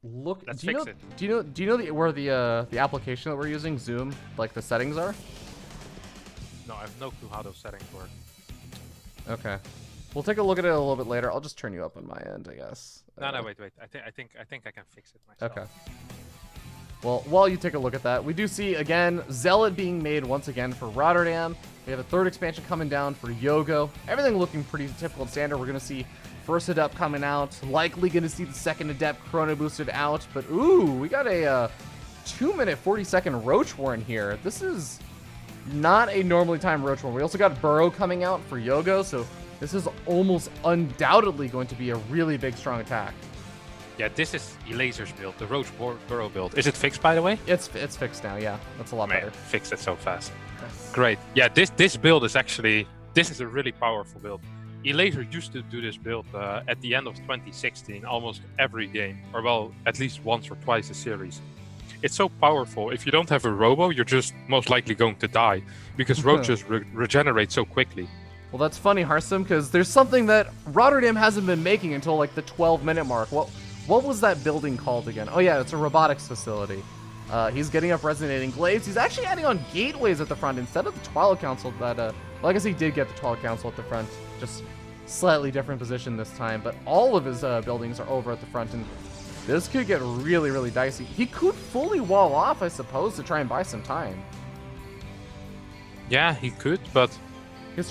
look? Let's fix it. Do you know where the application that we're using, Zoom, like the settings are? No, I have no clue how those settings work. Okay, we'll take a look at it a little bit later. I'll just turn you up on my end, I guess. No, wait. I think I can fix it myself. Okay. Well, while you take a look at that, we do see, again, Zealot being made once again for RotterdaM. We have a third expansion coming down for YoGo. Everything looking pretty typical and standard. We're going to see first Adept coming out. Likely going to see the second Adept chrono boosted out. But, ooh, we got a 2-minute, 40-second Roach Warren here. This is not a normally timed Roach Warren. We also got Burrow coming out for YoGo, so this is almost undoubtedly going to be a really big, strong attack. Yeah, this is Elaser's build, the Roach Burrow build. Is it fixed, by the way? It's fixed now, yeah. That's a lot better. Fixed it so fast. Great. Yeah, this build is actually, this is a really powerful build. Elaser used to do this build at the end of 2016, almost every game, or well, at least once or twice a series. It's so powerful. If you don't have a Robo, you're just most likely going to die, because roaches regenerate so quickly. Well, that's funny, Harstem, because there's something that RotterdaM hasn't been making until like the 12-minute mark. What was that building called again? Oh yeah, it's a robotics facility. He's getting up Resonating Glaives. He's actually adding on gateways at the front instead of the Twilight Council that, well, I guess he did get the Twilight Council at the front, just slightly different position this time, but all of his buildings are over at the front, and this could get really, really dicey. He could fully wall off, I suppose, to try and buy some time. Yeah, he could, but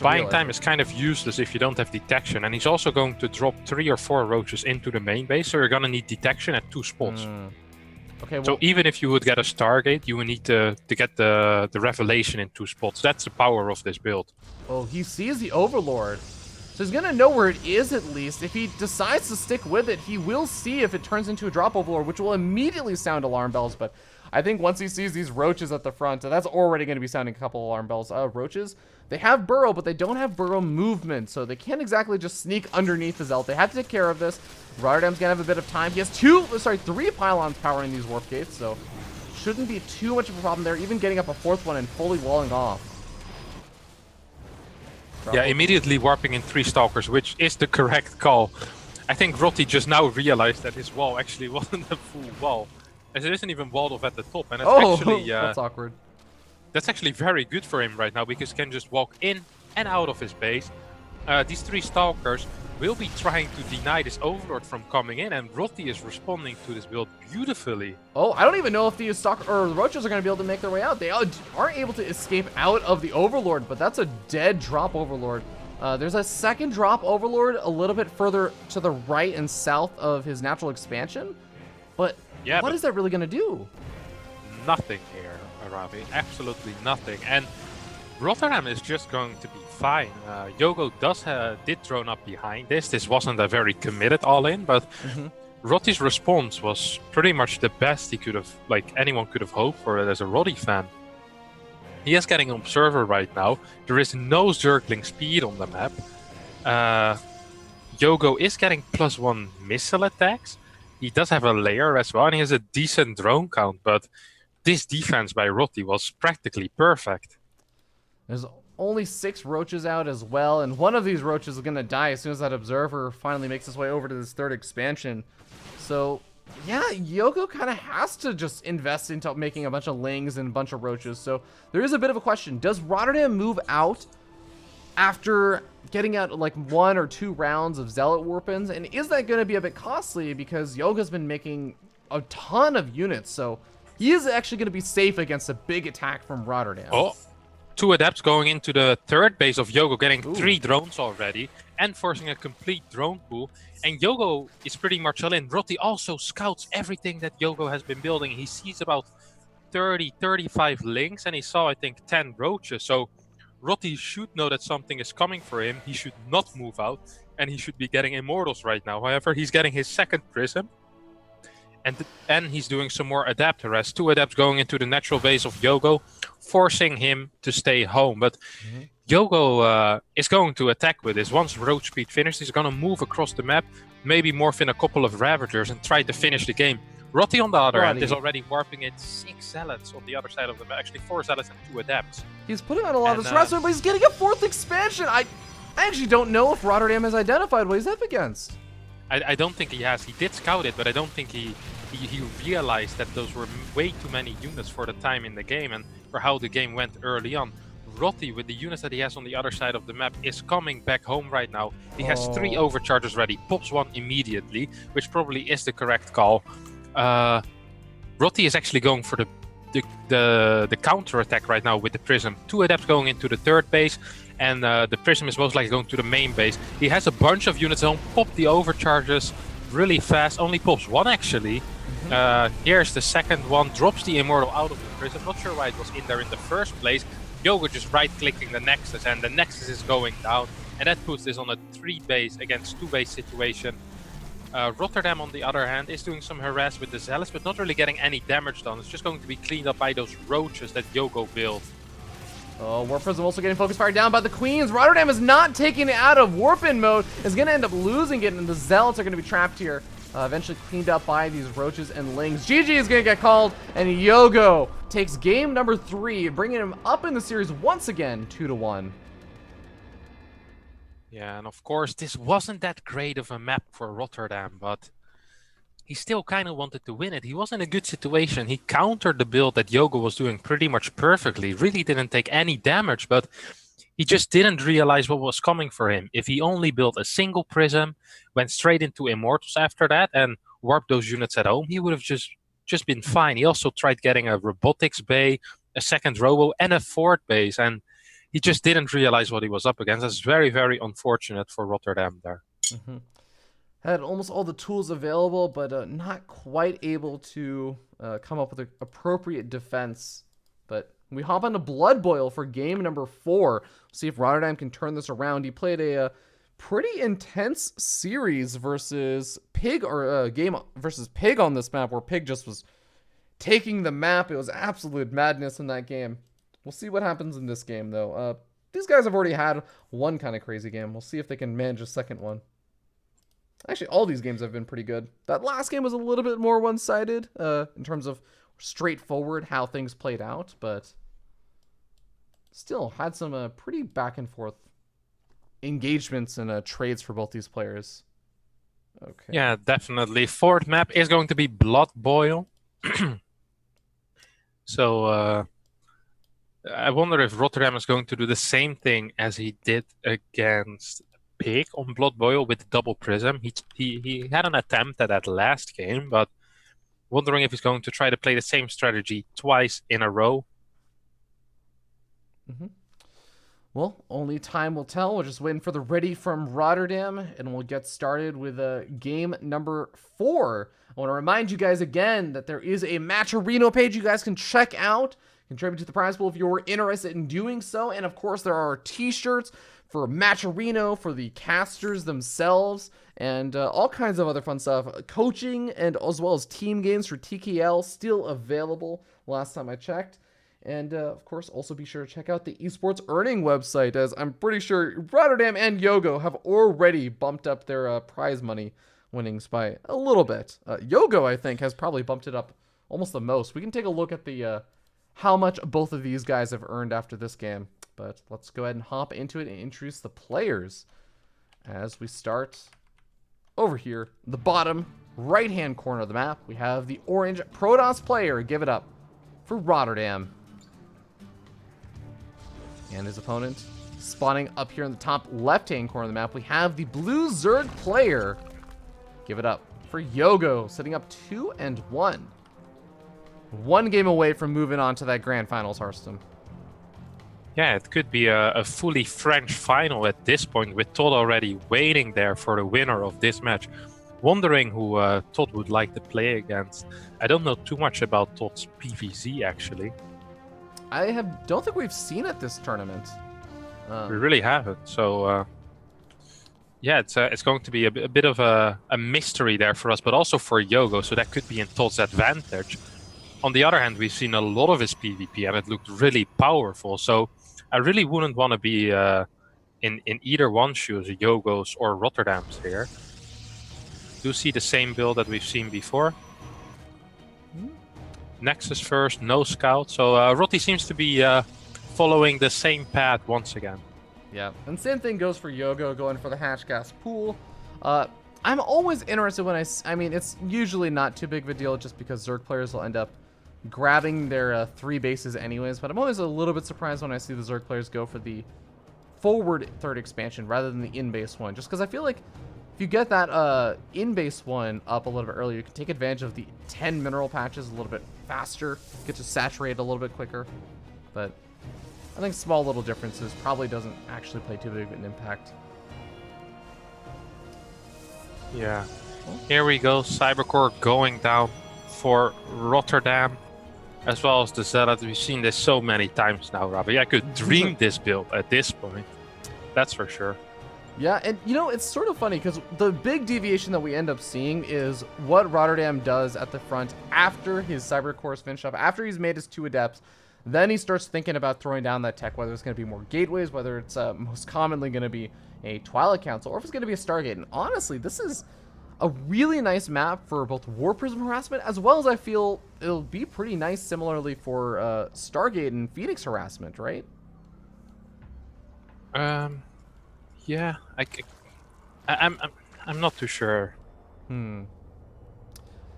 buying time is kind of useless if you don't have detection, and he's also going to drop 3 or 4 roaches into the main base, so you're going to need detection at 2 spots. Okay, well, so even if you would get a Stargate, you would need to get the Revelation in 2 spots. That's the power of this build. Oh, he sees the Overlord. So he's going to know where it is at least. If he decides to stick with it, he will see if it turns into a drop Overlord, which will immediately sound alarm bells. But I think once he sees these roaches at the front, that's already going to be sounding a couple alarm bells. Roaches, they have burrow, but they don't have burrow movement, so they can't exactly just sneak underneath the Zealot. They have to take care of this. RotterdaM's going to have a bit of time. He has 3 pylons powering these warp gates, so shouldn't be too much of a problem there, even getting up a 4th one and fully walling off. Yeah, immediately warping in 3 Stalkers, which is the correct call. I think Rotti just now realized that his wall actually wasn't a full wall, as it isn't even walled off at the top, and it's actually that's awkward. That's actually very good for him right now, because he can just walk in and out of his base. These 3 Stalkers will be trying to deny this Overlord from coming in, and Rotti is responding to this build beautifully. Oh, I don't even know if the Roaches are going to be able to make their way out. They aren't able to escape out of the Overlord, but that's a dead drop Overlord. There's a second drop Overlord a little bit further to the right and south of his natural expansion, but yeah, what is that really going to do? Nothing here, Arabi. Absolutely nothing. And RotterdaM is just going to be fine. YoGo did drone up behind this. This wasn't a very committed all-in, but Rotti's response was pretty much the best he could have, like anyone could have hoped for it as a Rotti fan. He is getting an observer right now. There is no Zergling speed on the map. YoGo is getting +1 missile attacks. He does have a layer as well, and he has a decent drone count, but this defense by Rotti was practically perfect. There's only 6 roaches out as well, and one of these roaches is going to die as soon as that observer finally makes his way over to this 3rd expansion. So, yeah, YoGo kind of has to just invest into making a bunch of lings and a bunch of roaches. So there is a bit of a question. Does RotterdaM move out after getting out like 1 or 2 rounds of Zealot Warpins? And is that going to be a bit costly, because YoGo's been making a ton of units, so he is actually going to be safe against a big attack from RotterdaM. Oh, 2 Adepts going into the 3rd base of YoGo, getting 3 drones already, and forcing a complete drone pool. And YoGo is pretty much all in. Rotti also scouts everything that YoGo has been building. He sees about 35 links, and he saw, I think, 10 roaches. So Rotti should know that something is coming for him. He should not move out, and he should be getting Immortals right now. However, he's getting his 2nd Prism, and he's doing some more Adapt arrests. 2 Adepts going into the natural base of YoGo, forcing him to stay home. But YoGo is going to attack with this. Once Roach Speed finishes, he's going to move across the map, maybe morph in a couple of Ravagers and try to finish the game. Rotti, on the other hand, is already warping in 6 Zealots on the other side of the map. Actually, 4 Zealots and 2 Adepts. He's putting on a lot of stress, but he's getting a 4th expansion. I actually don't know if RotterdaM has identified what he's up against. I don't think he has. He did scout it, but I don't think he realized that those were way too many units for the time in the game and for how the game went early on. Rotti, with the units that he has on the other side of the map, is coming back home right now. He has 3 overcharges ready, pops 1 immediately, which probably is the correct call. Rotti is actually going for the counter attack right now with the Prism. 2 Adepts going into the third base, and the Prism is most likely going to the main base. He has a bunch of units on, pop the overcharges really fast, only pops 1 actually. Here's the second one, drops the Immortal out of the Prism. Not sure why it was in there in the first place. YoGo just right-clicking the Nexus, and the Nexus is going down. And that puts this on a 3 base against 2 base situation. RotterdaM, on the other hand, is doing some harass with the Zealots, but not really getting any damage done. It's just going to be cleaned up by those roaches that YoGo built. Oh, Warp Prism also getting focus fire down by the Queens. RotterdaM is not taking it out of Warp-In mode. Is going to end up losing it, and the Zealots are going to be trapped here. Eventually cleaned up by these roaches and lings. GG is going to get called, and YoGo takes game number 3, bringing him up in the series once again, 2-1. Yeah, and of course, this wasn't that great of a map for RotterdaM, but he still kind of wanted to win it. He was in a good situation. He countered the build that YoGo was doing pretty much perfectly. Really didn't take any damage, but he just didn't realize what was coming for him. If he only built a single Prism, went straight into Immortals after that, and warped those units at home, he would have just been fine. He also tried getting a Robotics Bay, a second Robo, and a fourth base, and he just didn't realize what he was up against. That's very, very unfortunate for RotterdaM there. Had almost all the tools available, but not quite able to come up with an appropriate defense. But we hop on to Blood Boil for game number 4. See if RotterdaM can turn this around. He played a pretty intense series versus Pig, or game versus Pig on this map, where Pig just was taking the map. It was absolute madness in that game. We'll see what happens in this game, though. These guys have already had one kind of crazy game. We'll see if they can manage a second one. Actually, all these games have been pretty good. That last game was a little bit more one-sided in terms of straightforward how things played out, but still had some pretty back-and-forth engagements and trades for both these players. Okay. Yeah, definitely. Fourth map is going to be Blood Boil. So I wonder if RotterdaM is going to do the same thing as he did against Pig on Blood Boil with double Prism. He had an attempt at that last game, but wondering if he's going to try to play the same strategy twice in a row. Well, only time will tell. We're just waiting for the ready from RotterdaM, and we'll get started with game number 4. I want to remind you guys again that there is a Matcherino page you guys can check out. Contribute to the prize pool if you're interested in doing so. And of course, there are t-shirts for Matcherino, for the casters themselves, and all kinds of other fun stuff. Coaching and as well as team games for TKL still available last time I checked. And of course, also be sure to check out the EsportsEarnings website, as I'm pretty sure RotterdaM and YoGo have already bumped up their prize money winnings by a little bit. YoGo, I think, has probably bumped it up almost the most. We can take a look at the how much both of these guys have earned after this game. But let's go ahead and hop into it and introduce the players as we start over here, the bottom right-hand corner of the map. We have the orange Protoss player. Give it up for RotterdaM. And his opponent spawning up here in the top left-hand corner of the map. We have the blue Zerg player. Give it up for YoGo, sitting up 2-1. One game away from moving on to that grand finals, Harstem. Yeah, it could be a fully French final at this point, with Todd already waiting there for the winner of this match. Wondering who Todd would like to play against. I don't know too much about Todd's PvZ, actually. Don't think we've seen it this tournament. We really haven't. So, yeah, it's going to be a bit of a mystery there for us, but also for YoGo, so that could be in Todd's advantage. On the other hand, we've seen a lot of his PvP, and it looked really powerful. So I really wouldn't want to be in either one's shoes, YoGo's or RotterdaM's here. Do see the same build that we've seen before. Nexus first, no scout. So Rotti seems to be following the same path once again. Yeah, and same thing goes for YoGo, going for the hatch gas pool. I'm always interested when I mean, it's usually not too big of a deal just because Zerg players will end up grabbing their 3 bases anyways, but I'm always a little bit surprised when I see the Zerg players go for the forward third expansion rather than the in-base one, just because I feel like if you get that in-base one up a little bit earlier, you can take advantage of the 10 mineral patches a little bit faster, get to saturate a little bit quicker. But I think small little differences probably doesn't actually play too big of an impact. Yeah. Here we go, Cybercore going down for RotterdaM, as well as the Zealot. We've seen this so many times now, Robbie. I could dream this build at this point. That's for sure. Yeah, and you know, it's sort of funny because the big deviation that we end up seeing is what RotterdaM does at the front after his Cybercore is finished up, after he's made his 2 adepts. Then he starts thinking about throwing down that tech, whether it's going to be more gateways, whether it's most commonly going to be a Twilight Council, or if it's going to be a Stargate. And honestly, this is a really nice map for both War Prism Harassment, as well as I feel it'll be pretty nice similarly for Stargate and Phoenix Harassment, right? Yeah, I'm not too sure.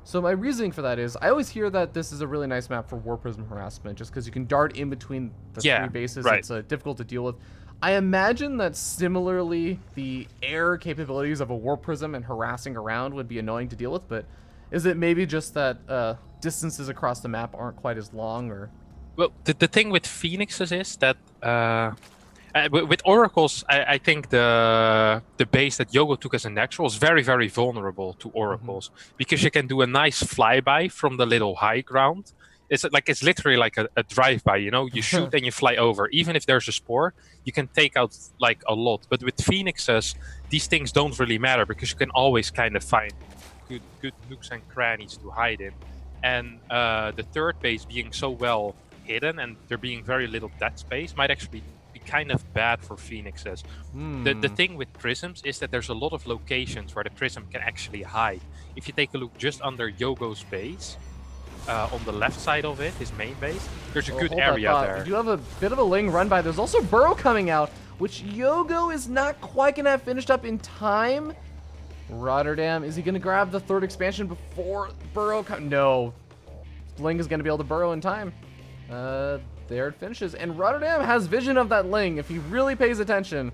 So my reasoning for that is, I always hear that this is a really nice map for War Prism Harassment, just because you can dart in between the 3 bases. Right. It's difficult to deal with. I imagine that similarly, the air capabilities of a War Prism and harassing around would be annoying to deal with, but is it maybe just that distances across the map aren't quite as long, or? Well, the thing with Phoenixes is that with Oracles, I think the base that YoGo took as a natural is very, very vulnerable to Oracles, because you can do a nice flyby from the little high ground. It's literally like a drive-by, you know? You shoot and you fly over. Even if there's a spore, you can take out like a lot. But with Phoenixes, these things don't really matter, because you can always kind of find good nooks and crannies to hide in. And the third base being so well hidden and there being very little dead space might actually be kind of bad for Phoenixes. The thing with prisms is that there's a lot of locations where the prism can actually hide. If you take a look just under YoGo's base, on the left side of it, his main base, there's a good area there. We do have a bit of a Ling run by. There's also Burrow coming out, which YoGo is not quite going to have finished up in time. RotterdaM, is he going to grab the 3rd expansion before Burrow No. Ling is going to be able to burrow in time. There it finishes. And RotterdaM has vision of that Ling. If he really pays attention,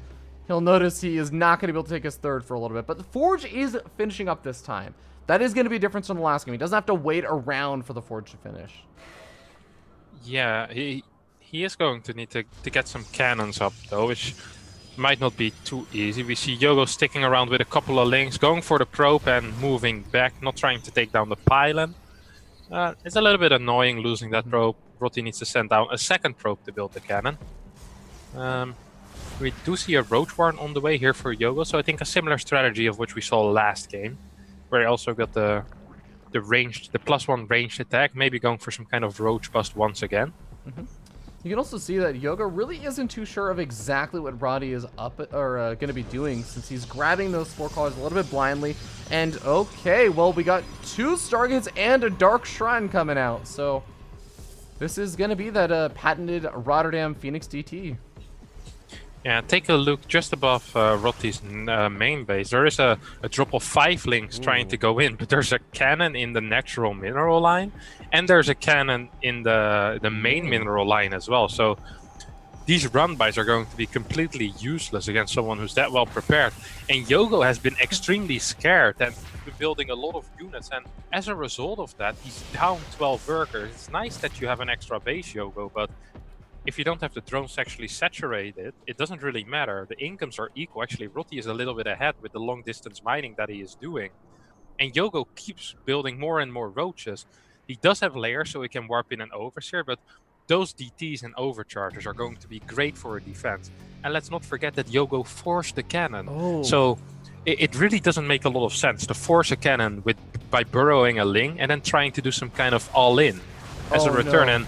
he'll notice he is not going to be able to take his 3rd for a little bit. But the Forge is finishing up this time. That is going to be a difference from the last game. He doesn't have to wait around for the Forge to finish. Yeah, he is going to need to get some cannons up, though, which might not be too easy. We see YoGo sticking around with a couple of Lings, going for the probe and moving back, not trying to take down the pylon. It's a little bit annoying losing that probe. Rotti needs to send down a 2nd probe to build the cannon. We do see a Roach Warren on the way here for YoGo, so I think a similar strategy of which we saw last game, where he also got the +1 ranged attack, maybe going for some kind of Roach Bust once again. You can also see that YoGo really isn't too sure of exactly what Roddy is going to be doing, since he's grabbing those 4 callers a little bit blindly. And okay, well, we got 2 Stargates and a Dark Shrine coming out, so this is going to be that patented RotterdaM Phoenix DT. Yeah, take a look just above Rotti's main base. There is a drop of 5 Lings trying to go in, but there's a cannon in the natural mineral line, and there's a cannon in the main mineral line as well. So these run-bys are going to be completely useless against someone who's that well prepared. And YoGo has been extremely scared and been building a lot of units, and as a result of that, he's down 12 workers. It's nice that you have an extra base, YoGo, but if you don't have the drones actually saturated, it doesn't really matter. The incomes are equal. Actually, Rotti is a little bit ahead with the long-distance mining that he is doing. And YoGo keeps building more and more roaches. He does have layers, so he can warp in an overseer, but those DTs and overchargers are going to be great for a defense. And let's not forget that YoGo forced the cannon. So it really doesn't make a lot of sense to force a cannon by burrowing a Ling and then trying to do some kind of all-in as a return. No. And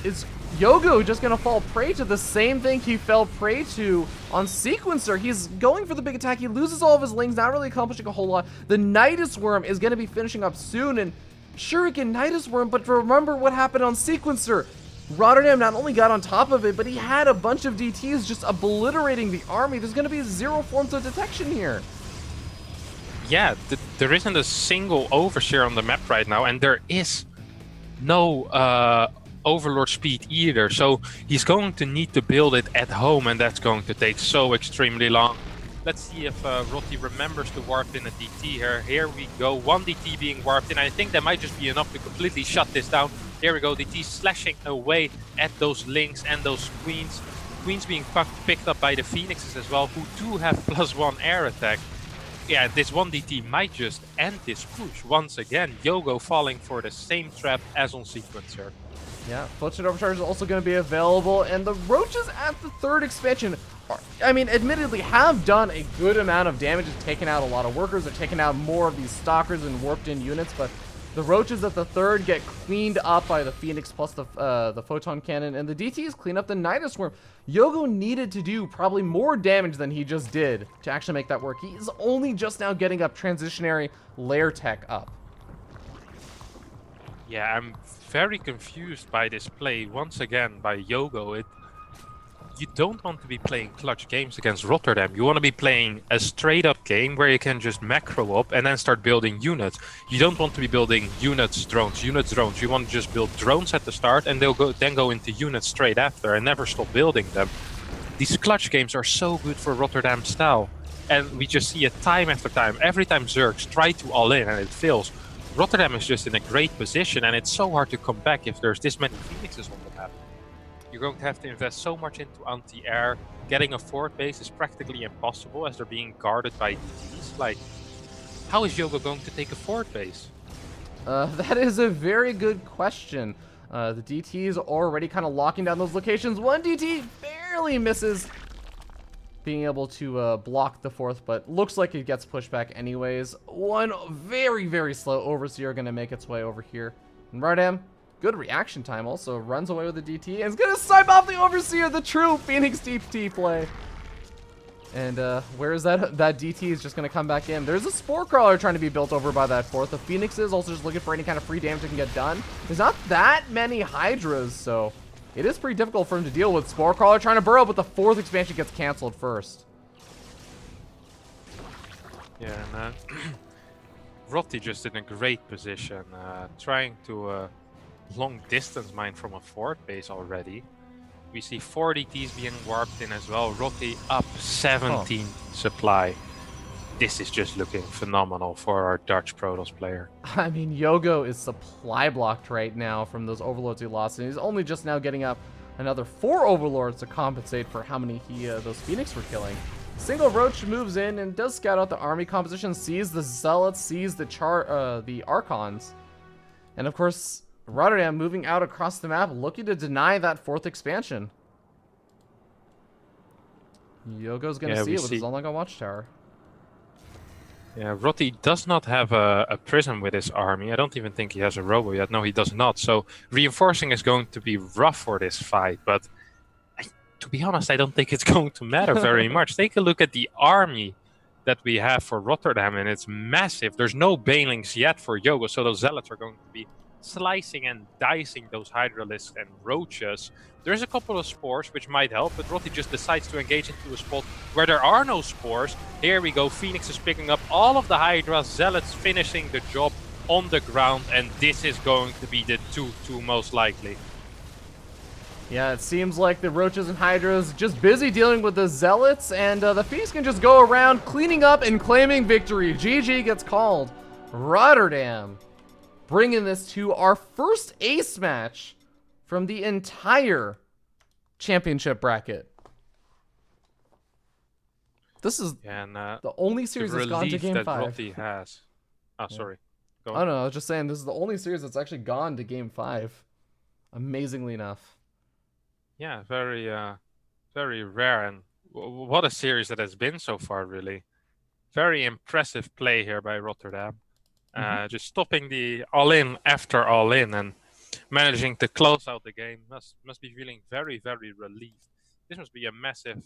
Is YoGo just going to fall prey to the same thing he fell prey to on Sequencer? He's going for the big attack. He loses all of his Lings, not really accomplishing a whole lot. The Nidus Worm is going to be finishing up soon, and sure, he can Nidus Worm, but remember what happened on Sequencer. RotterdaM not only got on top of it, but he had a bunch of DTs just obliterating the army. There's going to be 0 forms of detection here. Yeah, there isn't a single overseer on the map right now, and there is no Overlord speed either. So he's going to need to build it at home, and that's going to take so extremely long. Let's see if Rotti remembers to warp in a DT here. Here we go, one DT being warped in. I think that might just be enough to completely shut this down. Here we go, DT slashing away at those links and those queens. Queens being picked up by the Phoenixes as well, who do have +1 air attack. Yeah, this 1DT might just end this push. Once again, YoGo falling for the same trap as on Sequencer. Yeah, Flipped Overcharge is also going to be available, and the Roaches at the third expansion, I mean, admittedly, have done a good amount of damage. It's taken out a lot of workers, they're taking out more of these Stalkers and warped-in units, but the Roaches at the third get cleaned up by the Phoenix plus the Photon Cannon, and the DTs clean up the Nidus Swarm. YoGo needed to do probably more damage than he just did to actually make that work. He is only just now getting up Transitionary Lair Tech up. Yeah, I'm very confused by this play, once again, by YoGo. You don't want to be playing clutch games against RotterdaM. You want to be playing a straight-up game where you can just macro up and then start building units. You don't want to be building units, drones. You want to just build drones at the start, and they'll then go into units straight after and never stop building them. These clutch games are so good for RotterdaM style. And we just see it time after time. Every time Zergs try to all-in and it fails, RotterdaM is just in a great position, and it's so hard to come back if there's this many Phoenixes on the map. You're going to have to invest so much into anti-air. Getting a forward base is practically impossible as they're being guarded by DTs. Like, how is YoGo going to take a forward base? That is a very good question. The DTs already kind of locking down those locations. One DT barely misses being able to block the fourth, but looks like it gets pushed back anyways. One very, very slow Overseer going to make its way over here. And RotterdaM, good reaction time, also runs away with the DT and is going to snipe off the Overseer, the true Phoenix DT play. And where is that DT is just going to come back in. There's a Spore Crawler trying to be built over by that fourth. The Phoenix is also just looking for any kind of free damage that can get done. There's not that many Hydras, so it is pretty difficult for him to deal with. Spore Crawler trying to burrow, but the fourth expansion gets canceled first. Yeah, and Rotti just in a great position, trying to long distance mine from a forward base already. We see 4 DTs being warped in as well. Rotti up 17 supply. This is just looking phenomenal for our Dutch Protoss player. I mean, YoGo is supply blocked right now from those Overlords he lost, and he's only just now getting up another 4 Overlords to compensate for how many those Phoenix were killing. Single Roach moves in and does scout out the army composition, sees the Zealots, sees the Archons, and of course, RotterdaM moving out across the map, looking to deny that fourth expansion. YoGo's gonna see it with his Onlanga Watchtower. Yeah, Rotti does not have a prism with his army. I don't even think he has a robo yet. No, he does not. So reinforcing is going to be rough for this fight. But to be honest, I don't think it's going to matter very much. Take a look at the army that we have for RotterdaM, and it's massive. There's no Banelings yet for YoGo, so those Zealots are going to be slicing and dicing those Hydralisks and Roaches. There's a couple of spores which might help, but Rotti just decides to engage into a spot where there are no spores. Here we go, Phoenix is picking up all of the Hydras, Zealots finishing the job on the ground, and this is going to be the 2-2 most likely. Yeah, it seems like the Roaches and Hydras just busy dealing with the Zealots, and the Phoenix can just go around cleaning up and claiming victory. GG gets called. RotterdaM bringing this to our first ace match from the entire championship bracket. This is the only series that's gone to Game 5. Rotti has. Oh, yeah. Sorry. Go on. Oh, no, I was just saying this is the only series that's actually gone to Game 5. Amazingly enough. Yeah, very rare, and what a series that has been so far, really. Very impressive play here by RotterdaM. Just stopping the all-in after all-in and managing to close out the game. Must be feeling very, very relieved. This must be a massive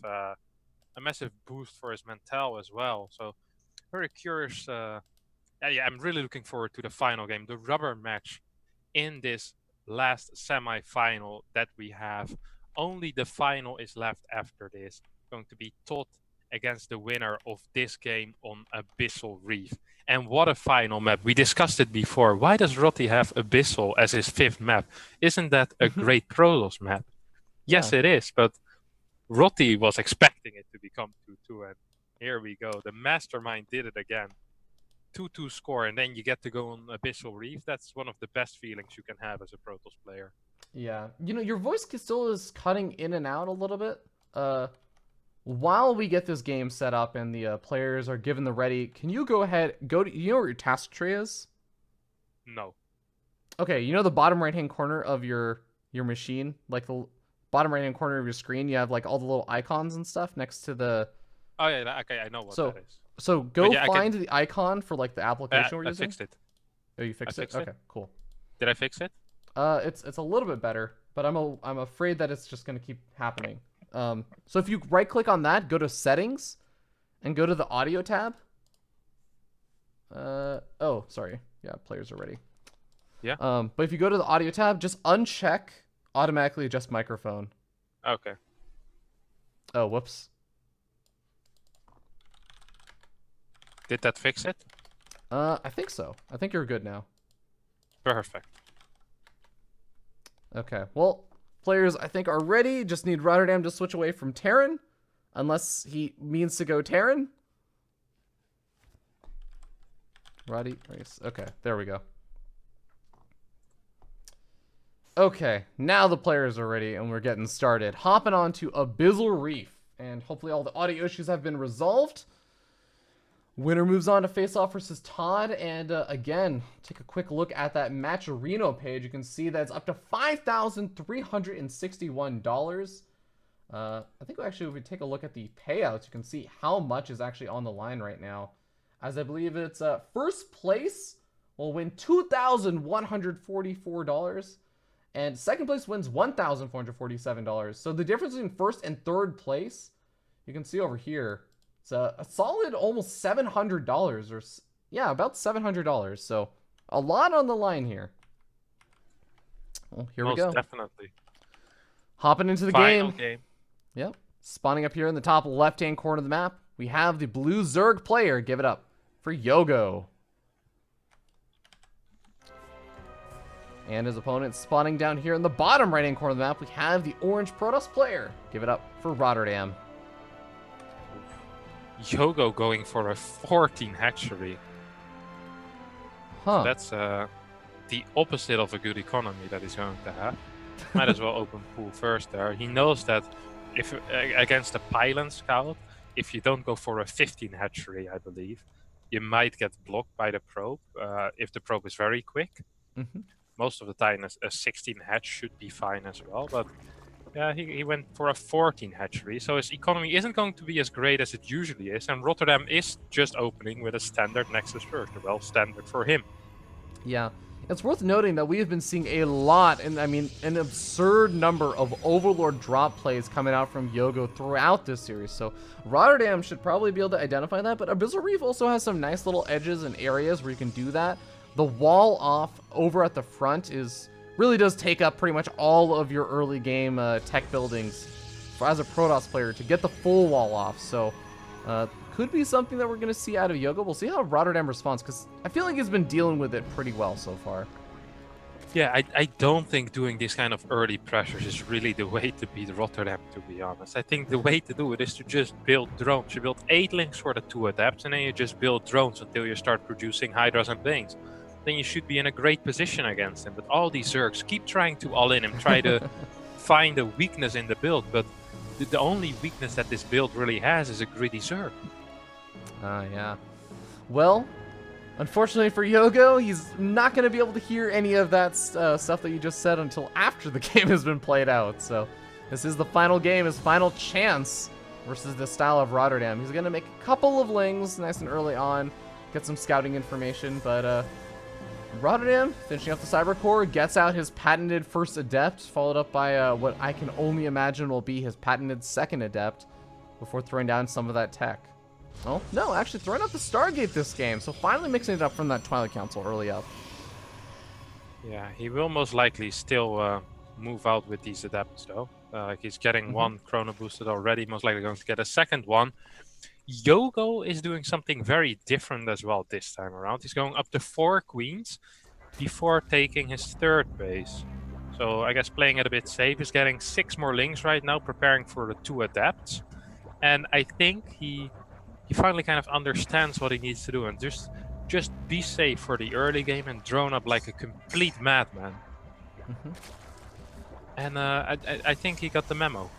boost for his mental as well. So very curious. Yeah, I'm really looking forward to the final game, the rubber match in this last semi-final that we have. Only the final is left after this. Going to be Todd against the winner of this game on Abyssal Reef. And what a final map. We discussed it before. Why does Rotti have Abyssal as his 5th map? Isn't that a great Protoss map? Yes, it is, but Rotti was expecting it to become 2-2. And Here we go. The mastermind did it again. 2-2 score, and then you get to go on Abyssal Reef. That's one of the best feelings you can have as a Protoss player. Yeah. You know, your voice still is cutting in and out a little bit. While we get this game set up and the players are given the ready, can you go ahead, you know where your task tree is? No. Okay, you know the bottom right-hand corner of your machine? Like the bottom right-hand corner of your screen, you have like all the little icons and stuff next to the... Oh yeah, okay, I know what that is. So go find the icon for like the application we're using. I fixed it. Oh, you fixed it? Okay, cool. Did I fix it? It's a little bit better, but I'm afraid that it's just gonna keep happening. So if you right-click on that, go to Settings, and go to the Audio tab. Oh, sorry. Yeah, players are ready. Yeah. But if you go to the Audio tab, just uncheck Automatically Adjust Microphone. Okay. Oh, whoops. Did that fix it? I think so. I think you're good now. Perfect. Okay, well, players, I think, are ready. Just need RotterdaM to switch away from Terran, unless he means to go Terran. Roddy, race. Okay, there we go. Okay, now the players are ready, and we're getting started. Hopping on to Abyssal Reef, and hopefully all the audio issues have been resolved. Winner moves on to face off versus Todd, and again, take a quick look at that Matcherino page. You can see that it's up to $5,361. I think actually if we take a look at the payouts, you can see how much is actually on the line right now. As I believe it's first place will win $2,144, and second place wins $1,447. So the difference between first and third place, you can see over here, it's a solid almost $700, or yeah, about $700. So a lot on the line here. Well, here we go. Most definitely. Hopping into the Final game. game. Yep. Spawning up here in the top left-hand corner of the map, we have the blue Zerg player. Give it up for YoGo. And his opponent spawning down here in the bottom right-hand corner of the map, we have the orange Protoss player. Give it up for RotterdaM. YoGo going for a 14 hatchery. Huh. So that's the opposite of a good economy that he's going to have. Might as well open pool first there. He knows that if against a pylon scout, if you don't go for a 15 hatchery, I believe, you might get blocked by the probe if the probe is very quick. Mm-hmm. Most of the time, a 16 hatch should be fine as well. But yeah, he went for a 14 hatchery, so his economy isn't going to be as great as it usually is. And RotterdaM is just opening with a standard Nexus first, well, standard for him. Yeah. It's worth noting that we have been seeing a lot, and I mean, an absurd number of Overlord drop plays coming out from YoGo throughout this series. So RotterdaM should probably be able to identify that, but Abyssal Reef also has some nice little edges and areas where you can do that. The wall off over at the front really does take up pretty much all of your early game tech buildings as a Protoss player to get the full wall off. So could be something that we're going to see out of YoGo. We'll see how RotterdaM responds, because I feel like he's been dealing with it pretty well so far. Yeah, I don't think doing this kind of early pressures is really the way to beat RotterdaM, to be honest. I think the way to do it is to just build drones. You build 8 links for the 2 adepts, and then you just build drones until you start producing Hydras and Banes. Then you should be in a great position against him. But all these Zergs keep trying to all-in him, try to find a weakness in the build, but the only weakness that this build really has is a greedy Zerg. Yeah. Well, unfortunately for YoGo, he's not going to be able to hear any of that stuff that you just said until after the game has been played out. So this is the final game, his final chance versus the style of RotterdaM. He's going to make a couple of lings nice and early on, get some scouting information, but RotterdaM, finishing up the Cyber Core, gets out his patented first Adept, followed up by what I can only imagine will be his patented second Adept, before throwing down some of that tech. Oh, no, actually throwing out the Stargate this game, so finally mixing it up from that Twilight Council early up. Yeah, he will most likely still move out with these Adepts, though. He's getting one Chrono boosted already, most likely going to get a second one. YoGo is doing something very different as well this time around. He's going up to 4 Queens before taking his third base. So I guess playing it a bit safe. He's getting 6 more links right now, preparing for the 2 Adepts. And I think he he finally kind of understands what he needs to do and just be safe for the early game and drone up like a complete madman. And I think he got the memo.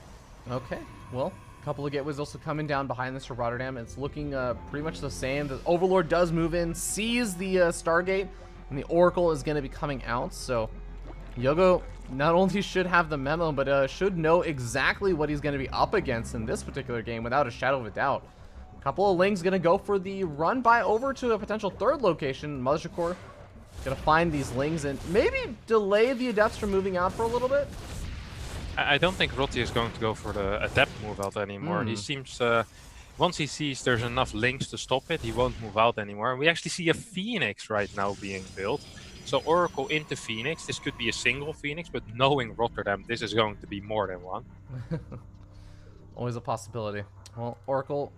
Okay, well, a couple of gateways also coming down behind this for RotterdaM. It's looking pretty much the same. The Overlord does move in, sees the Stargate, and the Oracle is going to be coming out. So YoGo not only should have the memo, but should know exactly what he's going to be up against in this particular game without a shadow of a doubt. A couple of Lings going to go for the run by over to a potential third location. Mothership Core going to find these Lings and maybe delay the Adepts from moving out for a little bit. I don't think Rotti is going to go for the Adept move out anymore. He seems, once he sees there's enough Lings to stop it, he won't move out anymore. We actually see a Phoenix right now being built. So Oracle into Phoenix. This could be a single Phoenix, but knowing RotterdaM, this is going to be more than one. Always a possibility. Well, Oracle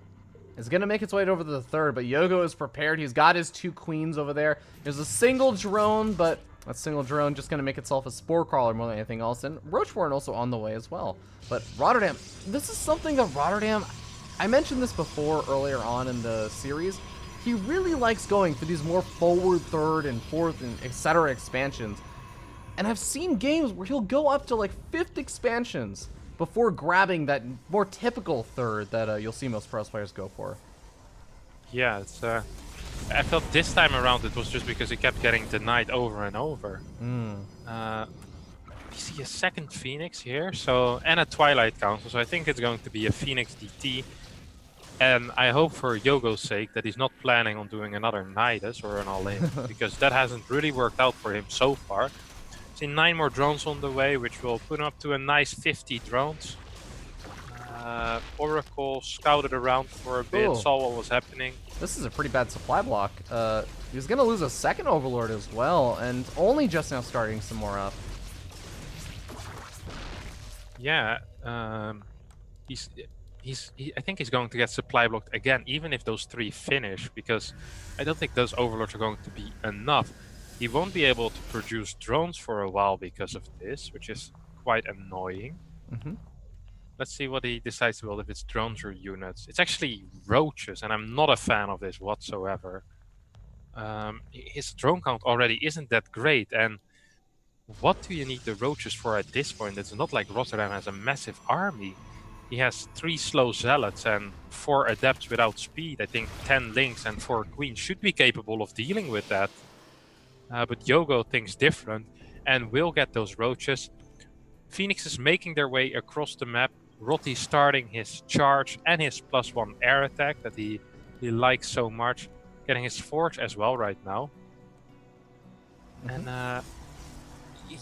is going to make its way over to the third, but YoGo is prepared. He's got his 2 queens over there. There's a single drone, but that single drone just going to make itself a spore crawler more than anything else, and Roachborn also on the way as well. But RotterdaM, this is something that RotterdaM, I mentioned this before earlier on in the series, he really likes going for these more forward third and fourth and etc. expansions. And I've seen games where he'll go up to like 5th expansions before grabbing that more typical third that you'll see most pros players go for. Yeah, it's I felt this time around it was just because he kept getting denied over and over. We see a second Phoenix here, so and a Twilight Council, so I think it's going to be a Phoenix DT. And I hope for YoGo's sake that he's not planning on doing another Nidus or an All-In, because that hasn't really worked out for him so far. See 9 more drones on the way, which will put him up to a nice 50 drones. Oracle scouted around for a bit, saw what was happening. This is a pretty bad supply block. He's going to lose a second Overlord as well, and only just now starting some more up. Yeah, I think he's going to get supply blocked again, even if those 3 finish, because I don't think those Overlords are going to be enough. He won't be able to produce drones for a while because of this, which is quite annoying. Let's see what he decides to build, if it's drones or units. It's actually roaches, and I'm not a fan of this whatsoever. His drone count already isn't that great, and what do you need the roaches for at this point? It's not like RotterdaM has a massive army. He has 3 slow zealots and 4 adepts without speed. I think 10 links and 4 queens should be capable of dealing with that. But YoGo thinks different and will get those roaches. Phoenix is making their way across the map. Rotti starting his charge and his +1 air attack that he likes so much. Getting his forge as well right now. And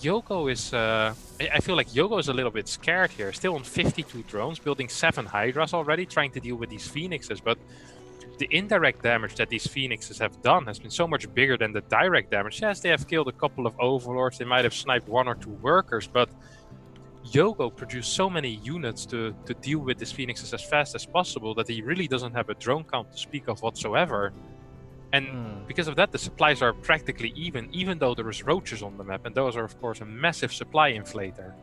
YoGo is... I feel like YoGo is a little bit scared here. Still on 52 drones, building 7 Hydras already, trying to deal with these Phoenixes. But the indirect damage that these Phoenixes have done has been so much bigger than the direct damage. Yes, they have killed a couple of Overlords. They might have sniped 1 or 2 workers, but YoGo produced so many units to deal with these Phoenixes as fast as possible that he really doesn't have a drone count to speak of whatsoever. And because of that, the supplies are practically even though there is roaches on the map, and those are, of course, a massive supply inflator.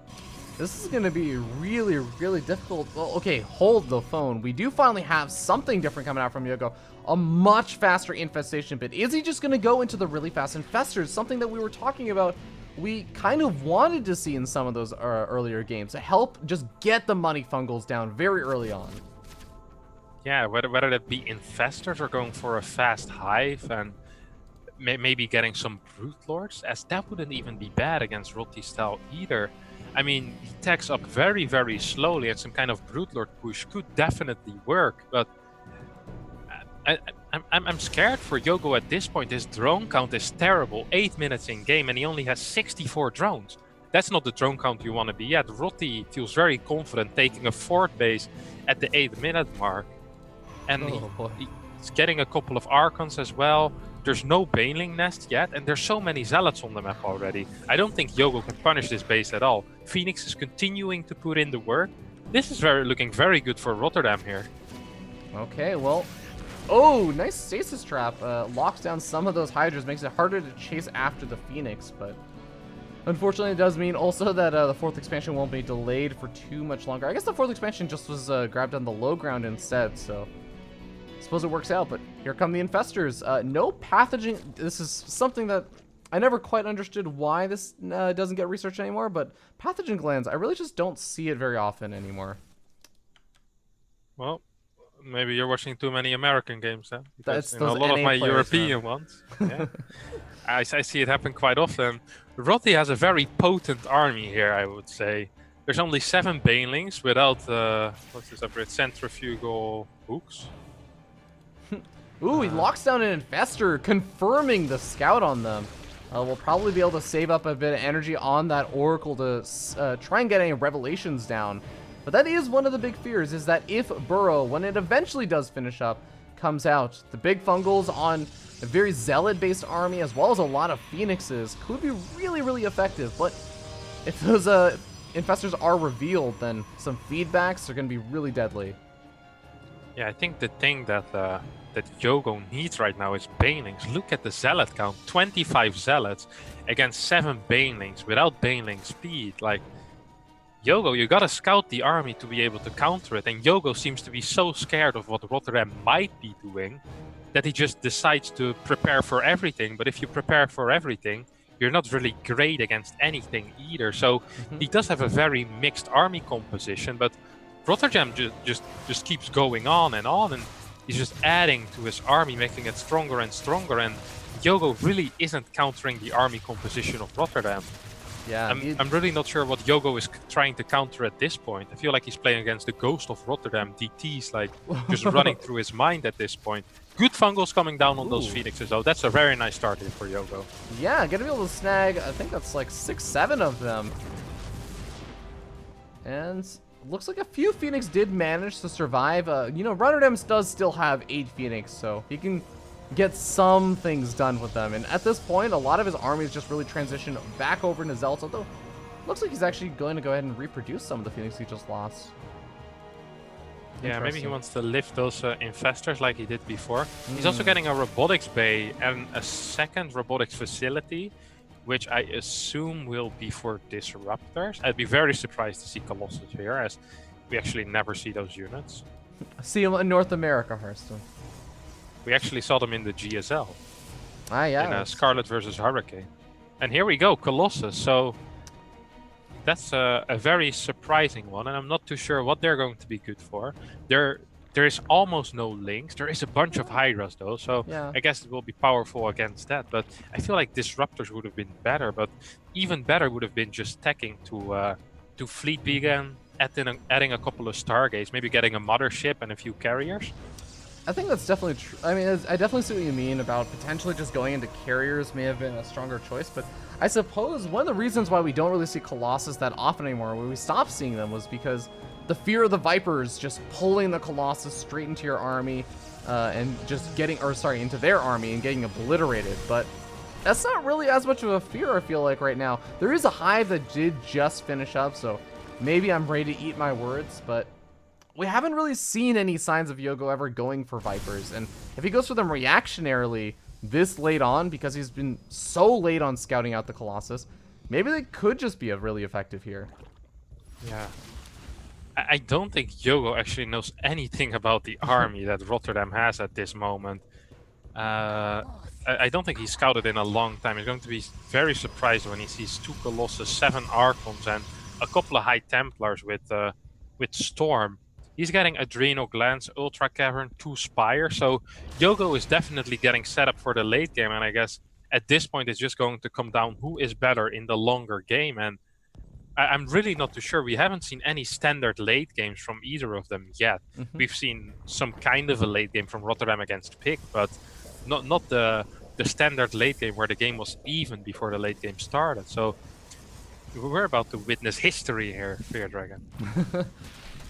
This is going to be really, really difficult. Well, okay, hold the phone. We do finally have something different coming out from YoGo. A much faster infestation bit. Is he just going to go into the really fast infestors? Something that we were talking about we kind of wanted to see in some of those earlier games to help just get the money fungals down very early on. Yeah, whether that be infestors or going for a fast hive and maybe getting some brute lords, as that wouldn't even be bad against Rotti's style either. I mean, he attacks up very, very slowly, and some kind of brute lord push could definitely work. But I'm scared for YoGo at this point. His drone count is terrible. 8 minutes in game, and he only has 64 drones. That's not the drone count you want to be at. Rotti feels very confident taking a fort base at the 8-minute mark. And he's getting a couple of Archons as well. There's no Baneling Nest yet, and there's so many Zealots on the map already. I don't think YoGo can punish this base at all. Phoenix is continuing to put in the work. This is looking very good for RotterdaM here. Okay, well... Oh, nice stasis trap. Locks down some of those Hydras, makes it harder to chase after the Phoenix, but... Unfortunately, it does mean also that the 4th expansion won't be delayed for too much longer. I guess the 4th expansion just was grabbed on the low ground instead, so... suppose it works out. But here come the infestors. No pathogen. This is something that I never quite understood why this doesn't get researched anymore. But pathogen glands, I really just don't see it very often anymore. Well, maybe you're watching too many American games then. Because, That's a those lot of NA my players, European ones. Yeah. I see it happen quite often. Rotti has a very potent army here, I would say. There's only 7 banelings without, what's this upgrade? Centrifugal hooks. Ooh, he locks down an infestor, confirming the scout on them. We'll probably be able to save up a bit of energy on that Oracle to try and get any revelations down. But that is one of the big fears, is that if Burrow, when it eventually does finish up, comes out, the big fungals on a very zealot-based army, as well as a lot of phoenixes, could be really, really effective. But if those infestors are revealed, then some feedbacks are going to be really deadly. Yeah, I think the thing that YoGo needs right now is banelings. Look at the zealot count, 25 zealots against 7 banelings without baneling speed. Like, YoGo, you gotta scout the army to be able to counter it, and YoGo seems to be so scared of what RotterdaM might be doing that he just decides to prepare for everything. But if you prepare for everything, you're not really great against anything either. So he does have a very mixed army composition, but RotterdaM just keeps going on, and he's just adding to his army, making it stronger and stronger, and YoGo really isn't countering the army composition of RotterdaM. Yeah, I'm really not sure what YoGo is trying to counter at this point. I feel like he's playing against the ghost of RotterdaM. DT's like just running through his mind at this point. Good fungals coming down on those phoenixes though. That's a very nice start here for YoGo. Yeah, gonna be able to snag, I think that's like 6-7 of them. And looks like a few Phoenix did manage to survive. RotterdaM does still have 8 Phoenix, so he can get some things done with them. And at this point, a lot of his army is just really transitioned back over into Zealots, although looks like he's actually going to go ahead and reproduce some of the Phoenix he just lost. Yeah, maybe he wants to lift those infestors like he did before. He's also getting a robotics bay and a second robotics facility, which I assume will be for disruptors. I'd be very surprised to see Colossus here, as we actually never see those units. See them in North America, Harstem. We actually saw them in the GSL. Ah, yeah. In Scarlet versus Hurricane. And here we go, Colossus. So that's a very surprising one, and I'm not too sure what they're going to be good for. There is almost no links. There is a bunch of Hydras though, so yeah. I guess it will be powerful against that. But I feel like Disruptors would have been better, but even better would have been just teching to Fleet Beacon, adding a couple of Stargates, maybe getting a mothership and a few carriers. I think that's definitely true. I mean, I definitely see what you mean about potentially just going into carriers may have been a stronger choice, but I suppose one of the reasons why we don't really see Colossus that often anymore, when we stopped seeing them, was because the fear of the Vipers just pulling the Colossus straight into your army and just into their army and getting obliterated. But that's not really as much of a fear, I feel like, right now. There is a hive that did just finish up, so maybe I'm ready to eat my words, but we haven't really seen any signs of YoGo ever going for Vipers, and if he goes for them reactionarily this late on, because he's been so late on scouting out the Colossus, maybe they could just be really effective here. Yeah. I don't think YoGo actually knows anything about the army that RotterdaM has at this moment. I don't think he's scouted in a long time. He's going to be very surprised when he sees 2 Colossus, 7 Archons, and a couple of High Templars with Storm. He's getting Adrenal Glands, Ultra Cavern, 2 Spire, so YoGo is definitely getting set up for the late game, and I guess at this point it's just going to come down who is better in the longer game, and I'm really not too sure. We haven't seen any standard late games from either of them yet. We've seen some kind of a late game from RotterdaM against Pick, but not the standard late game where the game was even before the late game started, so we're about to witness history here, Fear Dragon.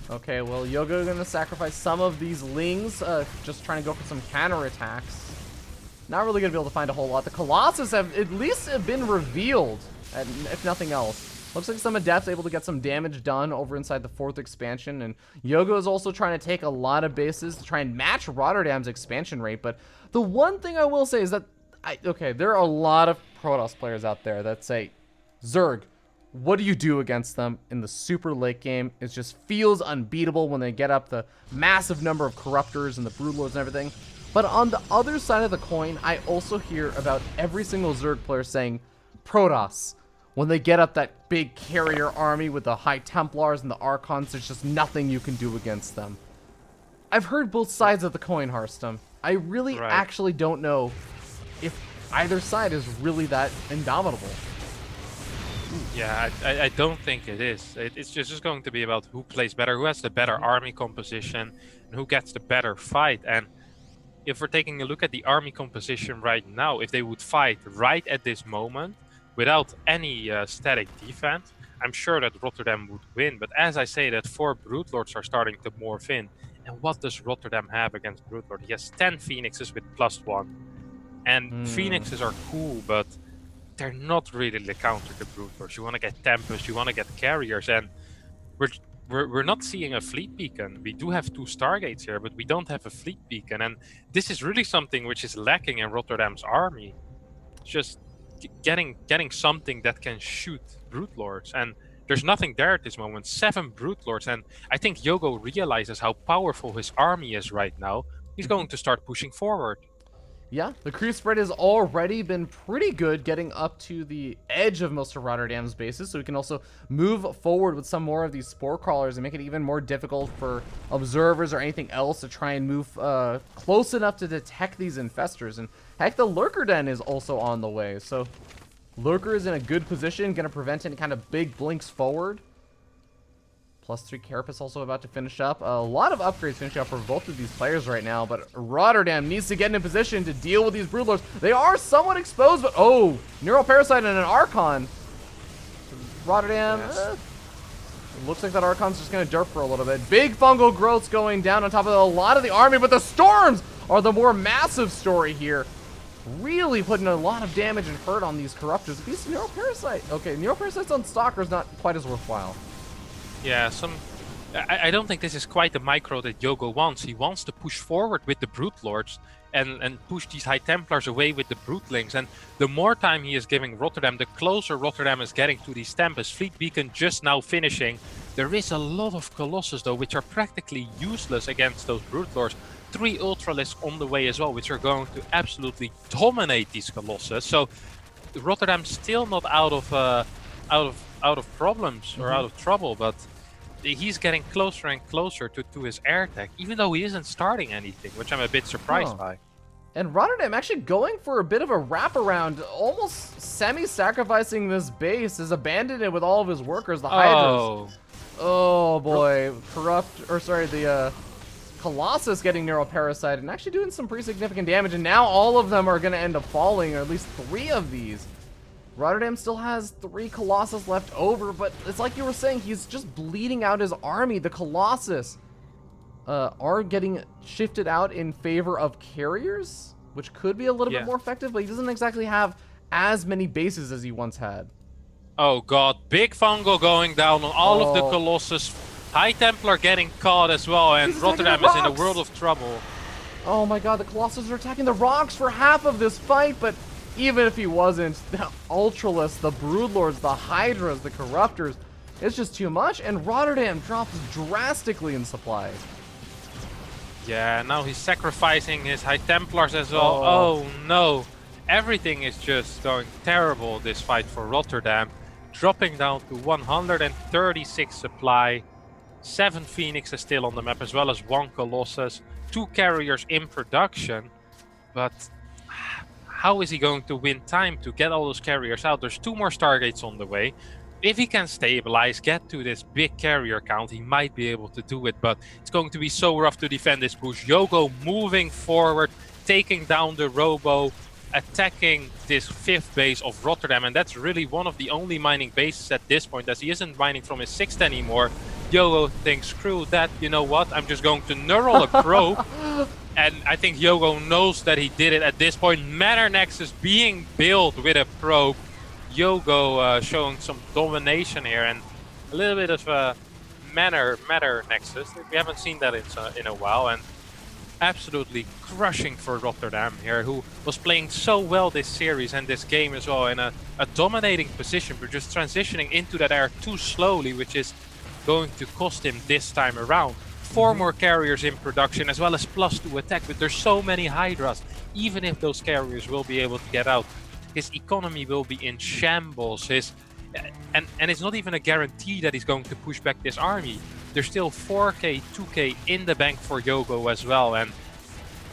Okay, well, YoGo gonna sacrifice some of these Lings, just trying to go for some counterattacks. Not really gonna be able to find a whole lot. The Colossus have at least been revealed, if nothing else. Looks like some Adepts able to get some damage done over inside the 4th expansion, and YoGo is also trying to take a lot of bases to try and match RotterdaM's expansion rate. But the one thing I will say is that, there are a lot of Protoss players out there that say, Zerg, what do you do against them in the super late game? It just feels unbeatable when they get up the massive number of corruptors and the broodlords and everything. But on the other side of the coin, I also hear about every single Zerg player saying Protoss. When they get up that big carrier army with the High Templars and the Archons, there's just nothing you can do against them. I've heard both sides of the coin, Harstem. I really actually don't know if either side is really that indomitable. Yeah, I don't think it is. It's just going to be about who plays better, who has the better army composition, and who gets the better fight. And if we're taking a look at the army composition right now, if they would fight right at this moment without any static defense, I'm sure that RotterdaM would win. But as I say, that 4 Broodlords are starting to morph in. And what does RotterdaM have against Broodlord? He has 10 Phoenixes with +1. And Phoenixes are cool, but they're not really the counter to Broodlords. You want to get Tempest, you want to get carriers, and we're not seeing a fleet beacon. We do have 2 Stargates here, but we don't have a fleet beacon, and this is really something which is lacking in RotterdaM's army. Just getting something that can shoot Broodlords, and there's nothing there at this moment. 7 Broodlords, and I think YoGo realizes how powerful his army is right now. He's going to start pushing forward. Yeah, the creep spread has already been pretty good getting up to the edge of most of RotterdaM's bases, so we can also move forward with some more of these spore crawlers and make it even more difficult for observers or anything else to try and move close enough to detect these infestors. And heck, the Lurker Den is also on the way, so Lurker is in a good position, going to prevent any kind of big blinks forward. +3 Carapace also about to finish up. A lot of upgrades finishing up for both of these players right now, but RotterdaM needs to get in a position to deal with these Broodlords. They are somewhat exposed, but oh, Neural Parasite and an Archon. RotterdaM, it looks like that Archon's just going to derp for a little bit. Big fungal growths going down on top of a lot of the army, but the Storms are the more massive story here. Really putting a lot of damage and hurt on these Corruptors. A piece of Neural Parasite. Okay, Neural Parasite's on Stalker is not quite as worthwhile. Yeah, I don't think this is quite the micro that YoGo wants. He wants to push forward with the Broodlords and push these High Templars away with the Broodlings. And the more time he is giving RotterdaM, the closer RotterdaM is getting to these Tempest. Fleet Beacon just now finishing. There is a lot of Colossus though, which are practically useless against those Broodlords. 3 Ultralisks on the way as well, which are going to absolutely dominate these Colossus. So RotterdaM's still not out of problems or out of trouble, but he's getting closer and closer to his air tech, even though he isn't starting anything, which I'm a bit surprised by. And RotterdaM actually going for a bit of a wraparound, almost semi-sacrificing this base, has abandoned it with all of his workers, the Hydras. Oh boy, the Colossus getting Neural Parasite and actually doing some pretty significant damage, and now all of them are going to end up falling, or at least 3 of these. RotterdaM still has 3 Colossus left over, but it's like you were saying, he's just bleeding out his army. The Colossus are getting shifted out in favor of carriers, which could be a little bit more effective, but he doesn't exactly have as many bases as he once had. Oh god, big fungal going down on all of the Colossus. High Templar getting caught as well, and RotterdaM is in a world of trouble. Oh my god, the Colossus are attacking the rocks for half of this fight, but even if he wasn't, the Ultralisks, the Broodlords, the Hydras, the Corruptors, it's just too much, and RotterdaM drops drastically in supply. Yeah, now he's sacrificing his High Templars as well. Oh no, everything is just going terrible this fight for RotterdaM. Dropping down to 136 supply, 7 Phoenixes still on the map, as well as 1 Colossus, 2 carriers in production, but how is he going to win time to get all those carriers out? There's 2 more Stargates on the way. If he can stabilize, get to this big carrier count, he might be able to do it, but it's going to be so rough to defend this push. YoGo moving forward, taking down the Robo, attacking this 5th base of RotterdaM, and that's really one of the only mining bases at this point, as he isn't mining from his 6th anymore. YoGo thinks, screw that, you know what, I'm just going to neural a probe. And I think YoGo knows that he did it at this point. Matter Nexus being built with a probe. YoGo showing some domination here, and a little bit of a matter Nexus. We haven't seen that in a while, and absolutely crushing for RotterdaM here, who was playing so well this series and this game as well in a dominating position, but just transitioning into that air too slowly, which is going to cost him this time around. 4 more carriers in production, as well as +2 attack, but there's so many Hydras. Even if those carriers will be able to get out, his economy will be in shambles. And it's not even a guarantee that he's going to push back this army. There's still 4k, 2k in the bank for YoGo as well, and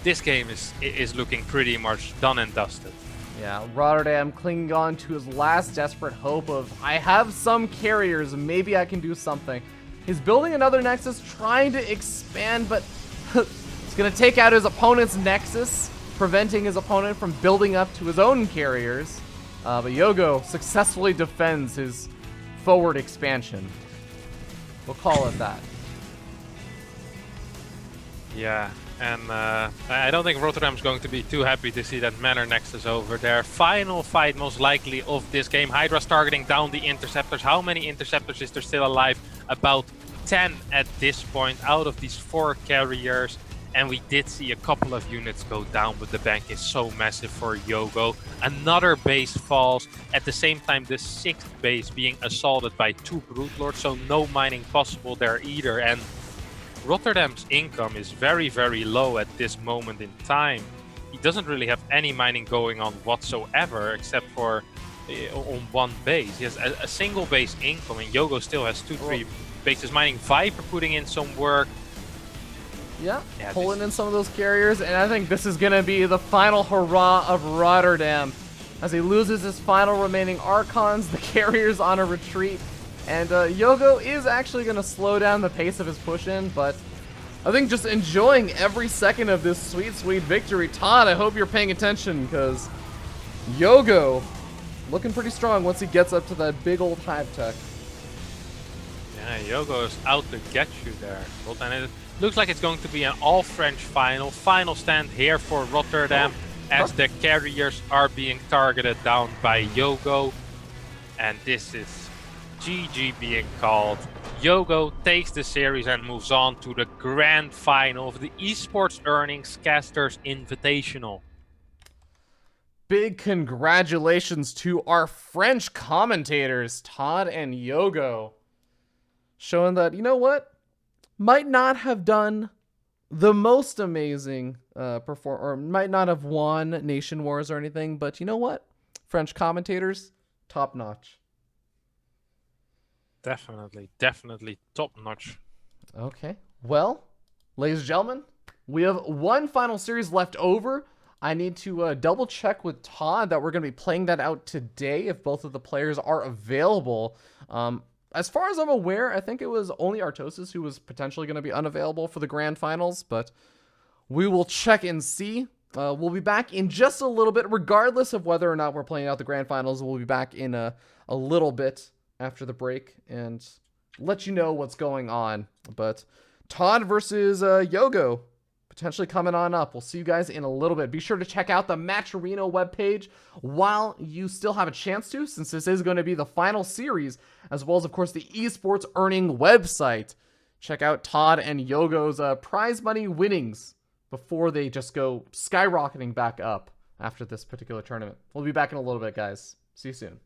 this game is looking pretty much done and dusted. Yeah, RotterdaM clinging on to his last desperate hope of, I have some carriers, maybe I can do something. He's building another Nexus, trying to expand, but it's going to take out his opponent's Nexus, preventing his opponent from building up to his own carriers. But YoGo successfully defends his forward expansion. We'll call it that. Yeah, and I don't think RotterdaM's going to be too happy to see that Manor Nexus over there. Final fight most likely of this game. Hydra's targeting down the interceptors. How many interceptors is there still alive? About 10 at this point out of these 4 carriers. And we did see a couple of units go down, but the bank is so massive for YoGo. Another base falls. At the same time, the 6th base being assaulted by 2 Brood Lords, so no mining possible there either. And RotterdaM's income is very, very low at this moment in time. He doesn't really have any mining going on whatsoever, except for on 1 base. He has a single base income, and YoGo still has 2-3 bases mining. Viper putting in some work. Yeah, pulling in some of those carriers, and I think this is going to be the final hurrah of RotterdaM. As he loses his final remaining Archons, the carrier's on a retreat, and YoGo is actually going to slow down the pace of his push-in, but I think just enjoying every second of this sweet, sweet victory. Todd, I hope you're paying attention, because YoGo looking pretty strong once he gets up to that big old hive tech. Yeah, YoGo is out to get you there. And it looks like it's going to be an all-French final. Final stand here for RotterdaM as the carriers are being targeted down by YoGo. And this is GG being called. YoGo takes the series and moves on to the grand final of the EsportsEarnings Casters Invitational. Big congratulations to our French commentators, Todd and YoGo. Showing that, you know what? Might not have done the most amazing or might not have won Nation Wars or anything, but you know what? French commentators, top notch. Definitely, definitely top notch. Okay. Well, ladies and gentlemen, we have one final series left over. I need to double check with Todd that we're going to be playing that out today if both of the players are available. As far as I'm aware, I think it was only Artosis who was potentially going to be unavailable for the grand finals, but we will check and see. We'll be back in just a little bit, regardless of whether or not we're playing out the grand finals. We'll be back in a little bit after the break and let you know what's going on. But Todd versus YoGo potentially coming on up. We'll see you guys in a little bit. Be sure to check out the Matcherino webpage while you still have a chance to, since this is going to be the final series, as well as, of course, the EsportsEarning website. Check out Todd and YoGo's prize money winnings before they just go skyrocketing back up after this particular tournament. We'll be back in a little bit, guys. See you soon.